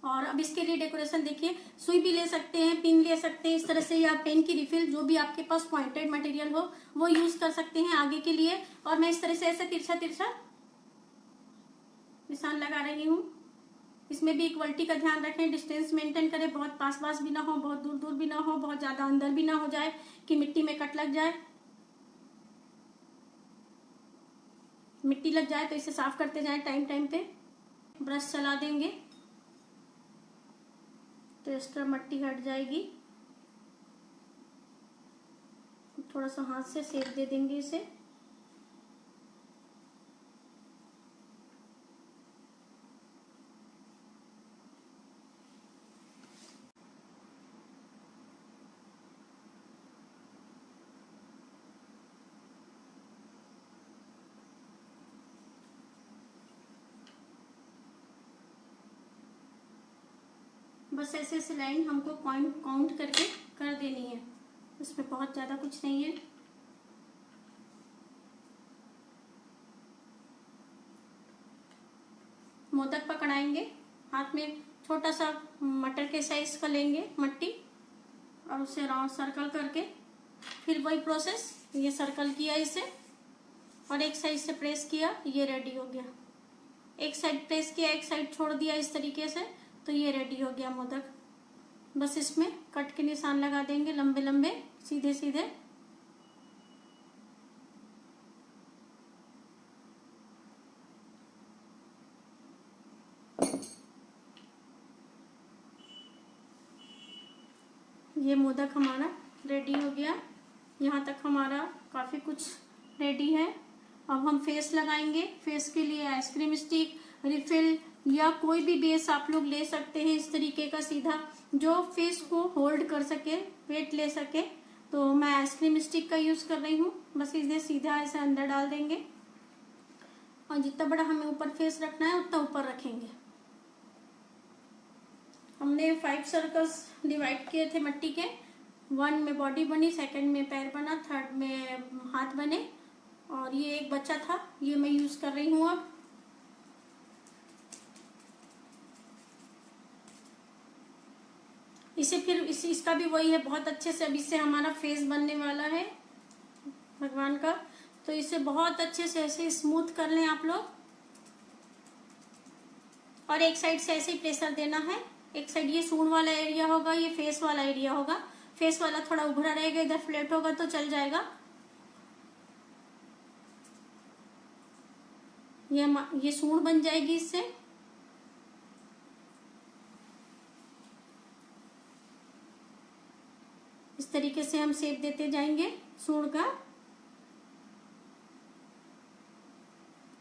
और अब इसके लिए डेकोरेशन देखिए, सुई भी ले सकते हैं, पिन ले सकते हैं इस तरह से, या पेन की रिफिल जो भी आपके पास पॉइंटेड मटेरियल हो वो यूज़ कर सकते हैं आगे के लिए। और मैं इस तरह से ऐसे तिरछा तिरछा निशान लगा रही हूँ। इसमें भी इक्वलिटी का ध्यान रखें, डिस्टेंस मेंटेन करें, बहुत पास पास भी ना हो, बहुत दूर दूर भी ना हो, बहुत ज़्यादा अंदर भी ना हो जाए कि मिट्टी में कट लग जाए। मिट्टी लग जाए तो इसे साफ करते जाएं टाइम टाइम पे। ब्रश चला देंगे तो एक्स्ट्रा मिट्टी हट जाएगी। थोड़ा सा हाथ से सेक दे देंगे इसे। बस ऐसे ऐसे लाइन हमको काउंट करके कर देनी है, इसमें बहुत ज़्यादा कुछ नहीं है। मोदक पकड़ाएंगे, हाथ में छोटा सा मटर के साइज का लेंगे मट्टी और उसे राउंड सर्कल करके, फिर वही प्रोसेस, ये सर्कल किया इसे और एक साइड से प्रेस किया, ये रेडी हो गया। एक साइड प्रेस किया, एक साइड छोड़ दिया इस तरीके से, तो ये रेडी हो गया मोदक। बस इसमें कट के निशान लगा देंगे, लंबे लंबे सीधे सीधे। ये मोदक हमारा रेडी हो गया। यहाँ तक हमारा काफ़ी कुछ रेडी है। अब हम फेस लगाएंगे। फेस के लिए आइसक्रीम स्टिक, रिफिल या कोई भी बेस आप लोग ले सकते हैं इस तरीके का सीधा, जो फेस को होल्ड कर सके, वेट ले सके। तो मैं आइसक्रीम स्टिक का यूज़ कर रही हूँ। बस इसे सीधा ऐसे अंदर डाल देंगे और जितना बड़ा हमें ऊपर फेस रखना है उतना ऊपर रखेंगे। हमने 5 सर्कल्स डिवाइड किए थे मट्टी के। 1 में बॉडी बनी, 2nd में पैर बना, 3rd में हाथ बने और ये एक बचा था, ये मैं यूज़ कर रही हूँ। अब इसे फिर इसका भी वही है, बहुत अच्छे से अब इससे हमारा फेस बनने वाला है भगवान का। तो इसे बहुत अच्छे से ऐसे स्मूथ कर लें आप लोग और एक साइड से ऐसे ही प्रेशर देना है। एक साइड ये सूंड वाला एरिया होगा, ये फेस वाला एरिया होगा। फेस वाला थोड़ा उभरा रहेगा, इधर फ्लैट होगा तो चल जाएगा। ये सूंड बन जाएगी इससे। इस तरीके से हम शेप देते जाएंगे सूंड का,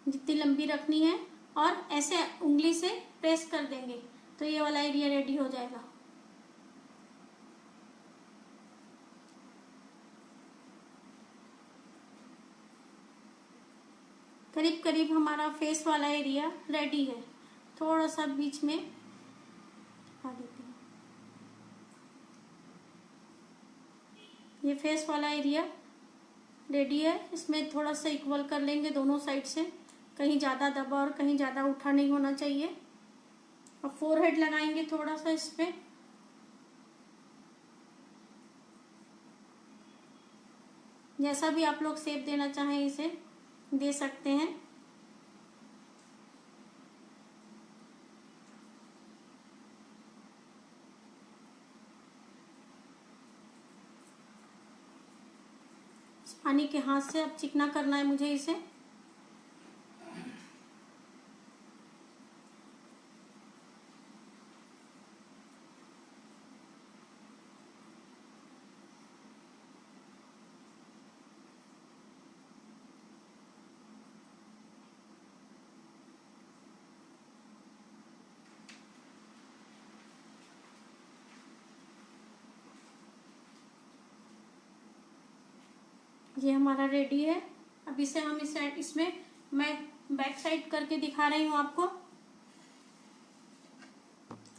जितनी लंबी रखनी है, और ऐसे उंगली से प्रेस कर देंगे तो ये वाला एरिया रेडी हो जाएगा। करीब करीब हमारा फेस वाला एरिया रेडी है। थोड़ा सा बीच में आ देती हूँ। ये फेस वाला एरिया रेडी है। इसमें थोड़ा सा इक्वल कर लेंगे दोनों साइड से, कहीं ज़्यादा दबा और कहीं ज़्यादा उठा नहीं होना चाहिए। और फोरहेड लगाएंगे थोड़ा सा इस पे। जैसा भी आप लोग शेप देना चाहें इसे दे सकते हैं। पानी के हाथ से अब चिकना करना है मुझे इसे। ये हमारा रेडी है। अब इसे हम इसमें मैं बैक साइड करके दिखा रही हूँ आपको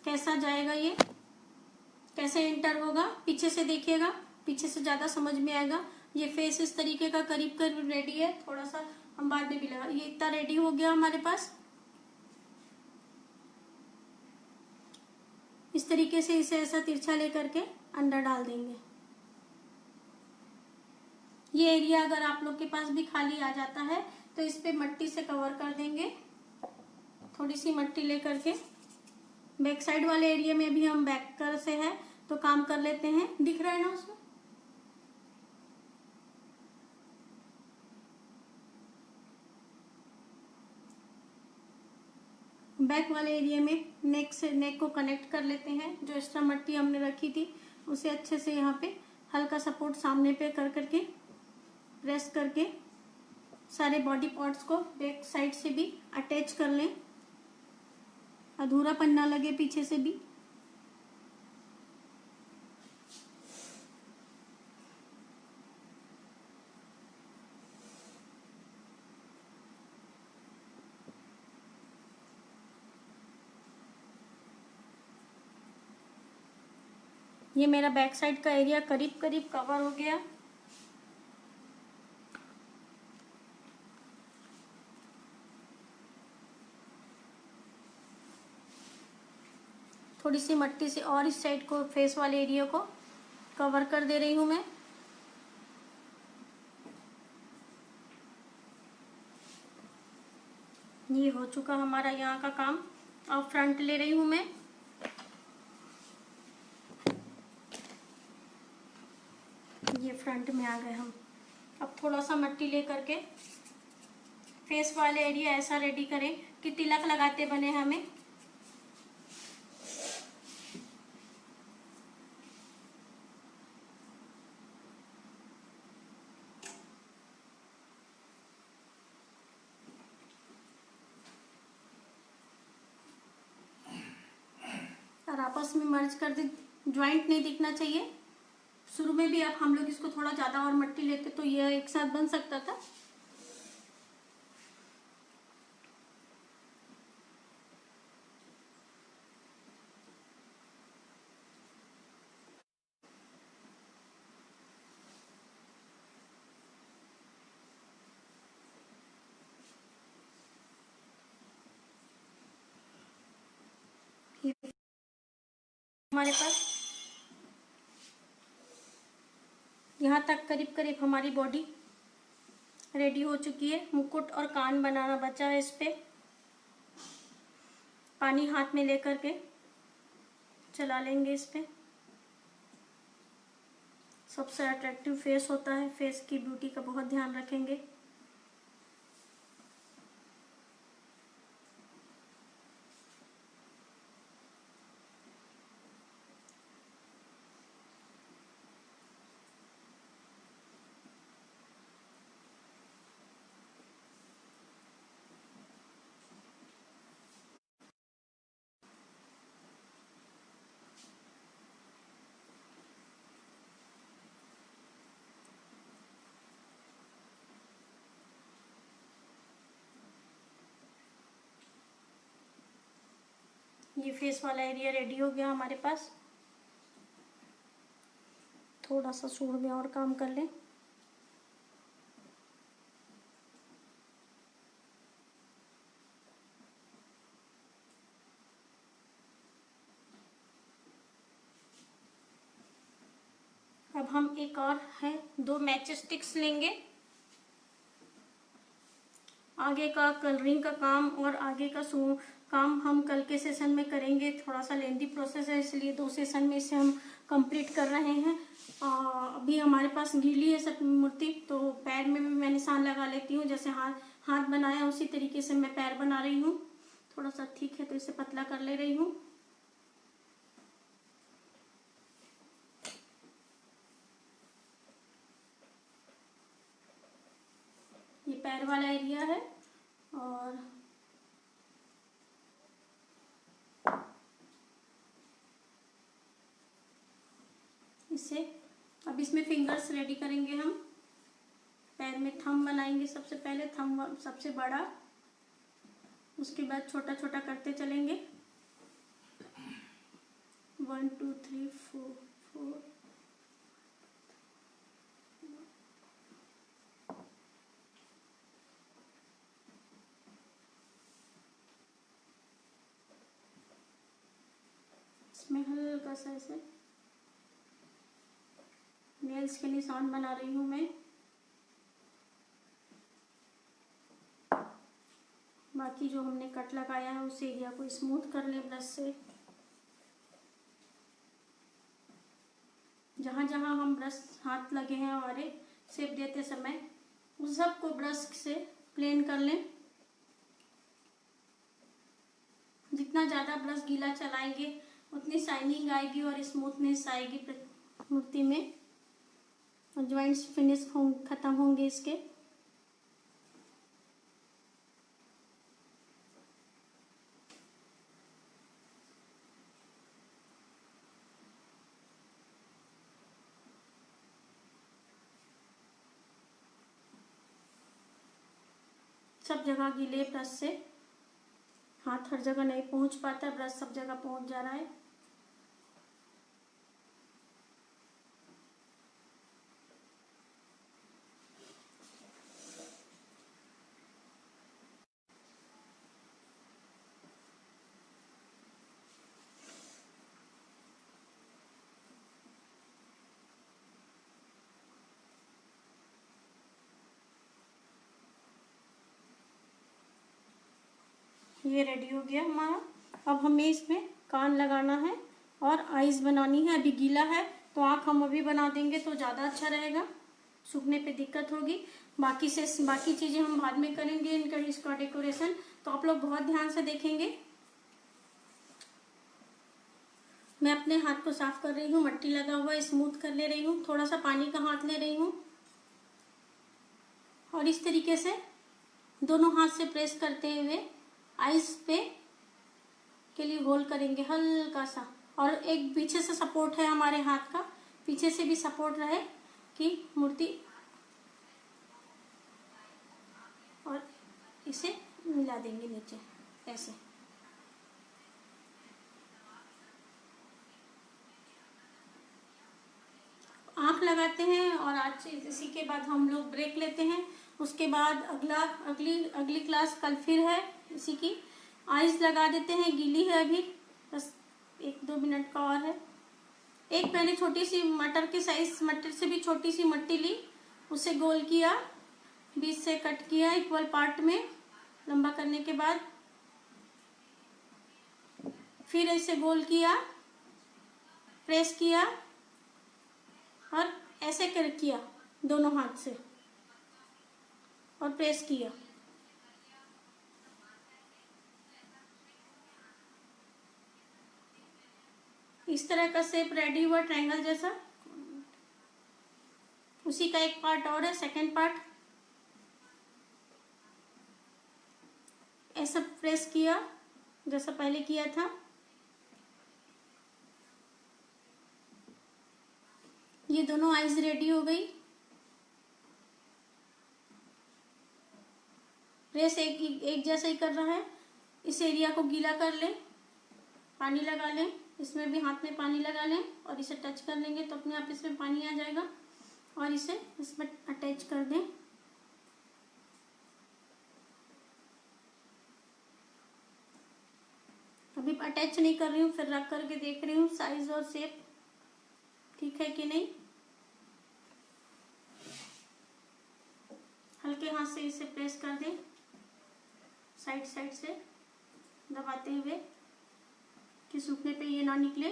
कैसा जाएगा, ये कैसे एंटर होगा। पीछे से देखिएगा, पीछे से ज्यादा समझ में आएगा। ये फेस इस तरीके का करीब करीब रेडी है। थोड़ा सा हम बाद में भी लगा, ये इतना रेडी हो गया हमारे पास। इस तरीके से इसे ऐसा तिरछा लेकर के अंदर डाल देंगे। ये एरिया अगर आप लोग के पास भी खाली आ जाता है तो इस पे मट्टी से कवर कर देंगे। थोड़ी सी मट्टी लेकर के बैक साइड वाले एरिया में भी हम बैक कर से है तो काम कर लेते हैं। दिख रहा है ना उसमें। बैक वाले एरिया में नेक से नेक को कनेक्ट कर लेते हैं। जो एक्स्ट्रा मट्टी हमने रखी थी उसे अच्छे से यहाँ पे हल्का सपोर्ट सामने पे कर करके प्रेस करके सारे बॉडी पार्ट्स को बैक साइड से भी अटैच कर लें, अधूरापन ना लगे पीछे से भी। ये मेरा बैक साइड का एरिया करीब करीब कवर हो गया। थोड़ी सी मट्टी से और इस साइड को फेस वाले एरिया को कवर कर दे रही हूं मैं। ये हो चुका हमारा यहाँ का काम। अब फ्रंट ले रही हूं मैं। ये फ्रंट में आ गए हम। अब थोड़ा सा मट्टी ले करके फेस वाले एरिया ऐसा रेडी करें कि तिलक लगाते बने हमें। और आपस में मर्ज कर दे, ज्वाइंट नहीं दिखना चाहिए। शुरू में भी आप हम लोग इसको थोड़ा ज्यादा और मट्टी लेते तो यह एक साथ बन सकता था। हमारे पास यहाँ तक करीब करीब हमारी बॉडी रेडी हो चुकी है। मुकुट और कान बनाना बचा है। इस पे पानी हाथ में लेकर के चला लेंगे। इस पे सबसे अट्रैक्टिव फेस होता है, फेस की ब्यूटी का बहुत ध्यान रखेंगे। ये फेस वाला एरिया रेडी हो गया हमारे पास। थोड़ा सा सूंड में और काम कर लें। अब हम एक और है 2 मैच स्टिक्स लेंगे। आगे का कलरिंग का काम और आगे का काम हम कल के सेशन में करेंगे। थोड़ा सा लेंथी प्रोसेस है, इसलिए 2 सेशन में इसे हम कंप्लीट कर रहे हैं। अभी हमारे पास गीली है सब मूर्ति, तो पैर में भी मैं निशान लगा लेती हूँ। जैसे हाथ बनाया उसी तरीके से मैं पैर बना रही हूँ। थोड़ा सा ठीक है तो इसे पतला कर ले रही हूँ। ये पैर वाला एरिया है और इसे अब इसमें फिंगर्स रेडी करेंगे हम। पैर में थंब बनाएंगे सबसे पहले, थंब सबसे बड़ा, उसके बाद छोटा छोटा करते चलेंगे। 1 2 3 4 4। इसमें हल्का सा ऐसे नेल्स के निशान बना रही हूँ मैं। बाकी जो हमने कट लगाया है उस एरिया को स्मूथ कर लें ब्रश से। जहाँ जहाँ हम ब्रश हाथ लगे हैं हमारे शेप देते समय, उस सब को ब्रश से प्लेन कर लें। जितना ज़्यादा ब्रश गीला चलाएंगे उतनी शाइनिंग आएगी और स्मूथनेस आएगी मूर्ति में, और ज्वाइंट्स फिनिश खत्म होंगे इसके। सब जगह गीले ब्रश से, हाथ हर जगह नहीं पहुंच पाता, ब्रश सब जगह पहुंच जा रहा है। ये रेडी हो गया हमारा। अब हमें इसमें कान लगाना है और आईज बनानी है। अभी गीला है तो आँख हम अभी बना देंगे तो ज़्यादा अच्छा रहेगा, सूखने पे दिक्कत होगी। बाकी चीज़ें हम बाद में करेंगे इसका डेकोरेशन, तो आप लोग बहुत ध्यान से देखेंगे। मैं अपने हाथ को साफ कर रही हूँ, मट्टी लगा हुआ स्मूथ कर ले रही हूँ। थोड़ा सा पानी का हाथ ले रही हूँ और इस तरीके से दोनों हाथ से प्रेस करते हुए आईज पे के लिए होल करेंगे हल्का सा। और एक पीछे से सपोर्ट है हमारे हाथ का, पीछे से भी सपोर्ट रहे कि मूर्ति, और इसे मिला देंगे नीचे ऐसे। आँख लगाते हैं और आज इसी के बाद हम लोग ब्रेक लेते हैं। उसके बाद अगली क्लास कल फिर है इसी की। आइज लगा देते हैं, गीली है अभी, बस 1-2 मिनट का और है। एक मैंने छोटी सी मटर से भी छोटी सी मट्टी ली, उसे गोल किया, बीच से कट किया इक्वल पार्ट में लंबा करने के बाद, फिर इसे गोल किया, प्रेस किया और ऐसे कर किया दोनों हाथ से और प्रेस किया। इस तरह का शेप रेडी हुआ ट्रायंगल जैसा। उसी का एक पार्ट और है, सेकंड पार्ट। ऐसा प्रेस किया जैसा पहले किया था। ये दोनों आईज रेडी हो गई। प्रेस एक जैसा ही कर रहा है। इस एरिया को गीला कर ले। पानी लगा लें, इसमें भी हाथ में पानी लगा लें और इसे टच कर लेंगे तो अपने आप इसमें पानी आ जाएगा और इसे इसमें अटैच कर दें। अभी अटैच नहीं कर रही हूँ, फिर रख करके देख रही हूँ साइज और शेप ठीक है कि नहीं। हल्के हाथ से इसे प्रेस कर दें, साइड साइड से दबाते हुए कि सूखने पे ये ना निकले।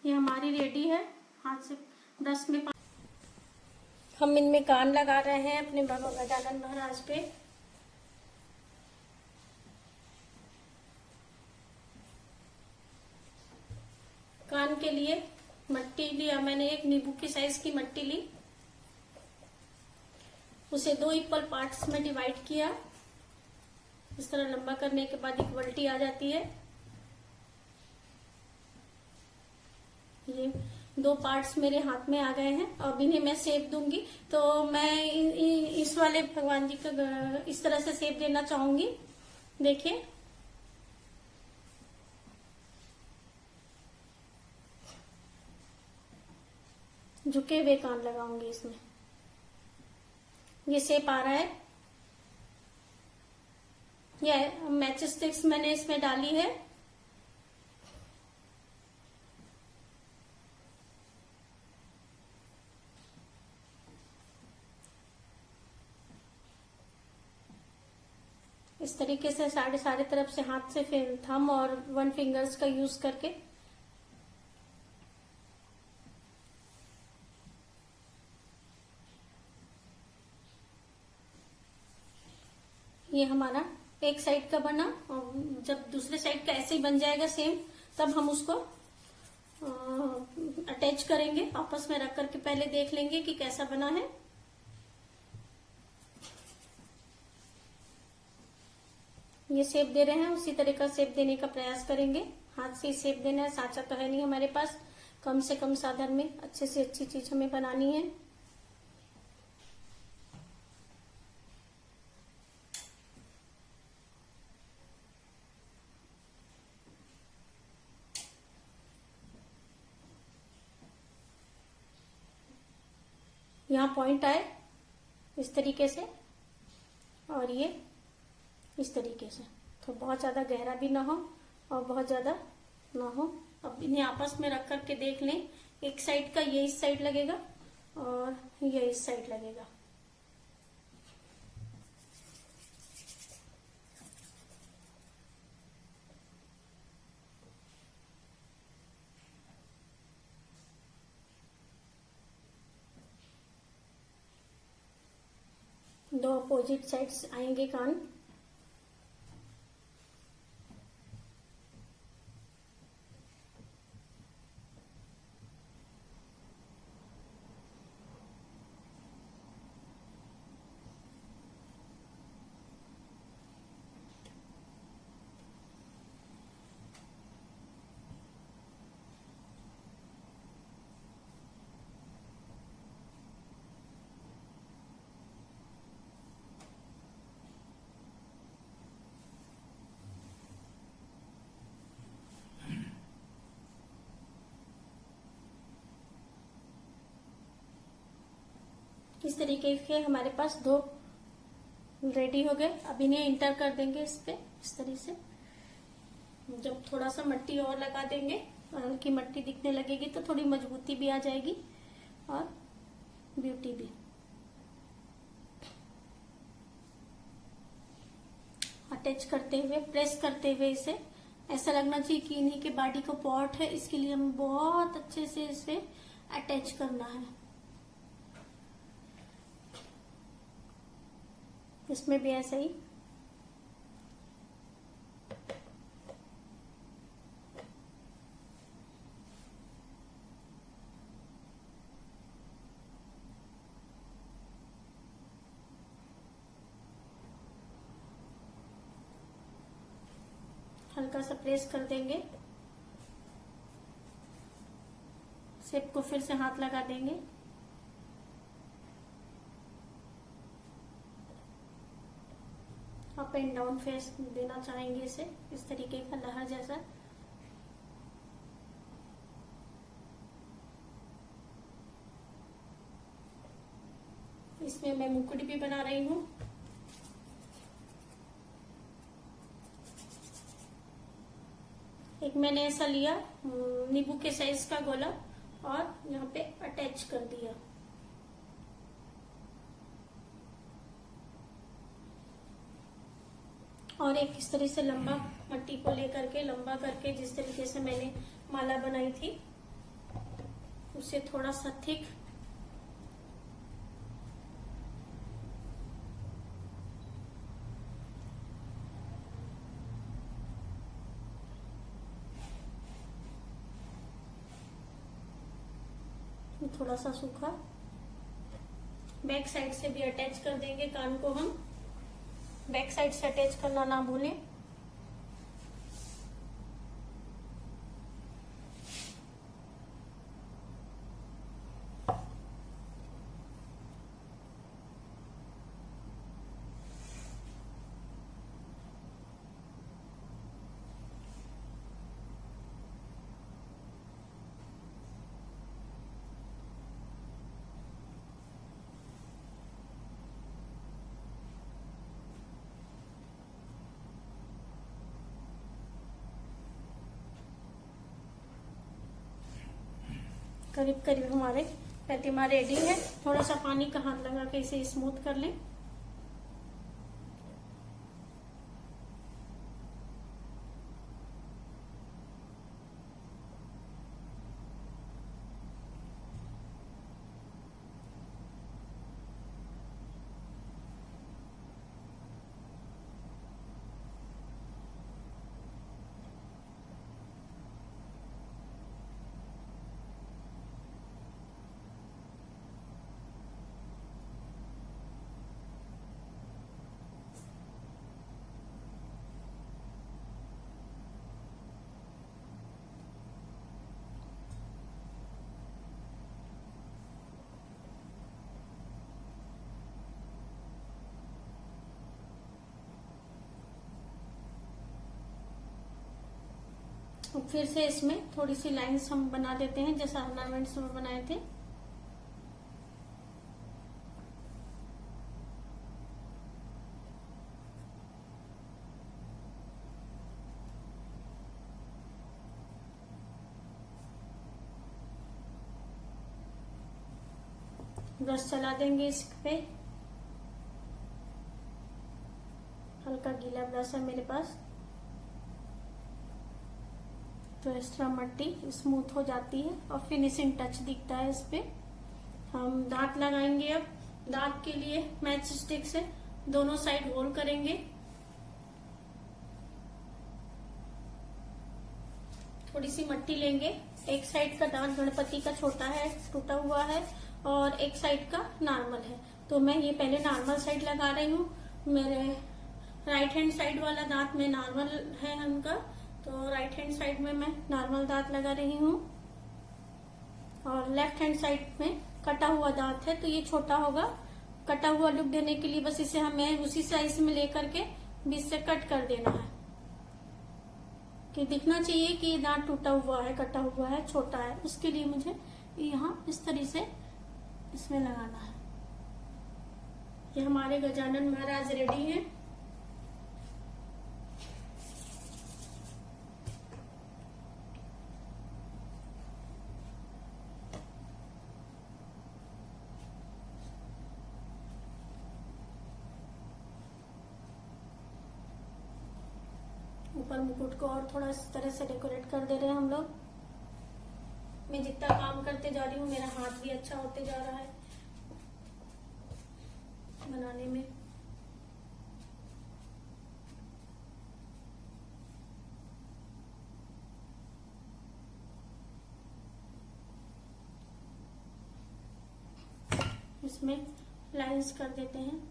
ये हमारी रेडी है। हाथ से 10 में हम इनमें कान लगा रहे हैं अपने बाबा गजानन महाराज पे। कान के लिए मट्टी लिया मैंने, एक नींबू की साइज की मट्टी ली, उसे 2 इक्वल पार्ट्स में डिवाइड किया। इस तरह लंबा करने के बाद इक्वलिटी आ जाती है। ये 2 पार्ट्स मेरे हाथ में आ गए हैं। अब इन्हें मैं शेप दूंगी, तो मैं इस वाले भगवान जी का इस तरह से शेप देना चाहूंगी। देखिए झुके हुए कान लगाऊंगी इसमें, ये शेप आ रहा है। ये मैच स्टिक्स मैंने इसमें डाली है। इस तरीके से सारे तरफ से हाथ से फिर थंब और 1 फिंगर्स का यूज करके ये हमारा एक साइड का बना। और जब दूसरे साइड का ऐसे ही बन जाएगा सेम, तब हम उसको अटैच करेंगे। आपस में रख करके पहले देख लेंगे कि कैसा बना है। ये शेप दे रहे हैं, उसी तरह का शेप देने का प्रयास करेंगे। हाथ से ही शेप देना है, साँचा तो है नहीं हमारे पास। कम से कम साधन में अच्छे से अच्छी चीज हमें बनानी है। यहाँ पॉइंट आए इस तरीके से, और ये इस तरीके से, तो बहुत ज्यादा गहरा भी ना हो और बहुत ज्यादा ना हो। अब इन्हें आपस में रख करके देख लें। एक साइड का ये इस साइड लगेगा और ये इस साइड लगेगा। दो अपोजिट साइड्स आएंगे कान। इस तरीके के हमारे पास 2 रेडी हो गए। अब इन्हें इंटर कर देंगे इस पे, इस तरह से। जब थोड़ा सा मट्टी और लगा देंगे, हल्की मट्टी दिखने लगेगी तो थोड़ी मजबूती भी आ जाएगी और ब्यूटी भी। अटैच करते हुए, प्रेस करते हुए इसे ऐसा लगना चाहिए कि इन्हीं के बॉडी का पार्ट है। इसके लिए हमें बहुत अच्छे से इसे अटैच करना है। इसमें भी ऐसा ही। हल्का सा प्रेस कर देंगे, शेप को फिर से हाथ लगा देंगे। अप एंड डाउन फेस देना चाहेंगे इसे, इस तरीके का लहर जैसा। इसमें मैं मुकुट भी बना रही हूँ। एक मैंने ऐसा लिया नींबू के साइज का गोला और यहाँ पे अटैच कर दिया। और एक इस तरह से लंबा मट्टी को लेकर के लंबा करके जिस तरीके से मैंने माला बनाई थी उसे थोड़ा सा थिक थोड़ा सा सूखा बैक साइड से भी अटैच कर देंगे। कान को हम बैक साइड से अटैच करना ना भूलें। करीब करीब हमारे प्रतिमा रेडी है। थोड़ा सा पानी का हाथ लगा के इसे स्मूथ कर लें। फिर से इसमें थोड़ी सी लाइंस हम बना देते हैं जैसा ऑर्नामेंट्स में बनाए थे। ब्रश चला देंगे इस पे, हल्का गीला ब्रश है मेरे पास, तो इस तरह मट्टी स्मूथ हो जाती है और फिनिशिंग टच दिखता है इस पे। हम दांत लगाएंगे। अब दांत के लिए मैच स्टिक से दोनों साइड होल करेंगे। थोड़ी सी मट्टी लेंगे। एक साइड का दांत गणपति का छोटा है, टूटा हुआ है, और एक साइड का नॉर्मल है, तो मैं ये पहले नॉर्मल साइड लगा रही हूँ। मेरे राइट हैंड साइड वाला दांत में नॉर्मल है उनका, तो राइट हैंड साइड में मैं नॉर्मल दांत लगा रही हूँ, और लेफ्ट हैंड साइड में कटा हुआ दांत है तो ये छोटा होगा। कटा हुआ लुक देने के लिए बस इसे हमें उसी साइज में लेकर के बीच से कट कर देना है कि दिखना चाहिए कि ये दांत टूटा हुआ है, कटा हुआ है, छोटा है। उसके लिए मुझे यहाँ इस तरह से इसमें लगाना है। ये हमारे गजानन महाराज रेडी हैं। ऊपर मुकुट को और थोड़ा इस तरह से डेकोरेट कर दे रहे हैं हम लोग। मैं जितना काम करते जा रही हूँ मेरा हाथ भी अच्छा होते जा रहा है बनाने में। इसमें लाइंस कर देते हैं।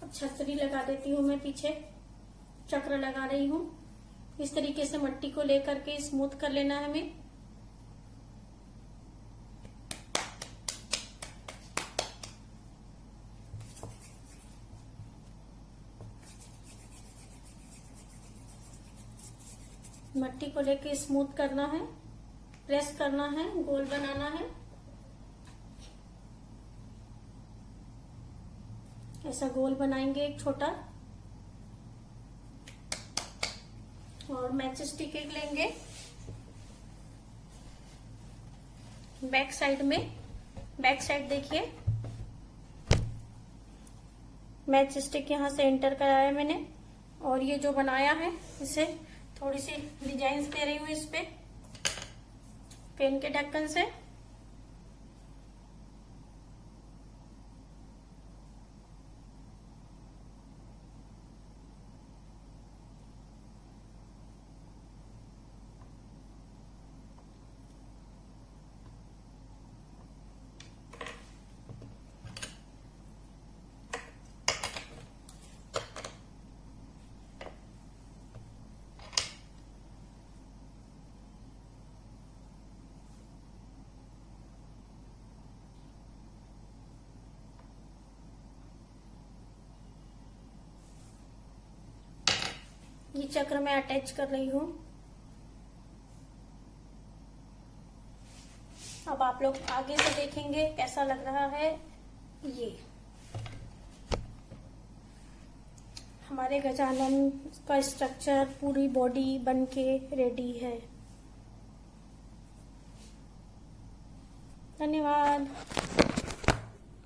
छतरी लगा देती हूँ मैं, पीछे चक्र लगा रही हूँ। इस तरीके से मट्टी को लेकर के स्मूथ कर लेना है हमें। मट्टी को लेके स्मूथ करना है, प्रेस करना है, गोल बनाना है। ऐसा गोल बनाएंगे एक छोटा, और मैच स्टिक एक लेंगे। बैक साइड में, बैक साइड देखिए, मैच स्टिक यहाँ से एंटर कराया मैंने, और ये जो बनाया है इसे थोड़ी सी डिजाइन दे रही हूँ इस पे पेन के ढक्कन से। ये चक्र मैं अटैच कर रही हूँ। अब आप लोग आगे से देखेंगे कैसा लग रहा है। ये हमारे गजानन का स्ट्रक्चर, पूरी बॉडी बनके रेडी है। धन्यवाद।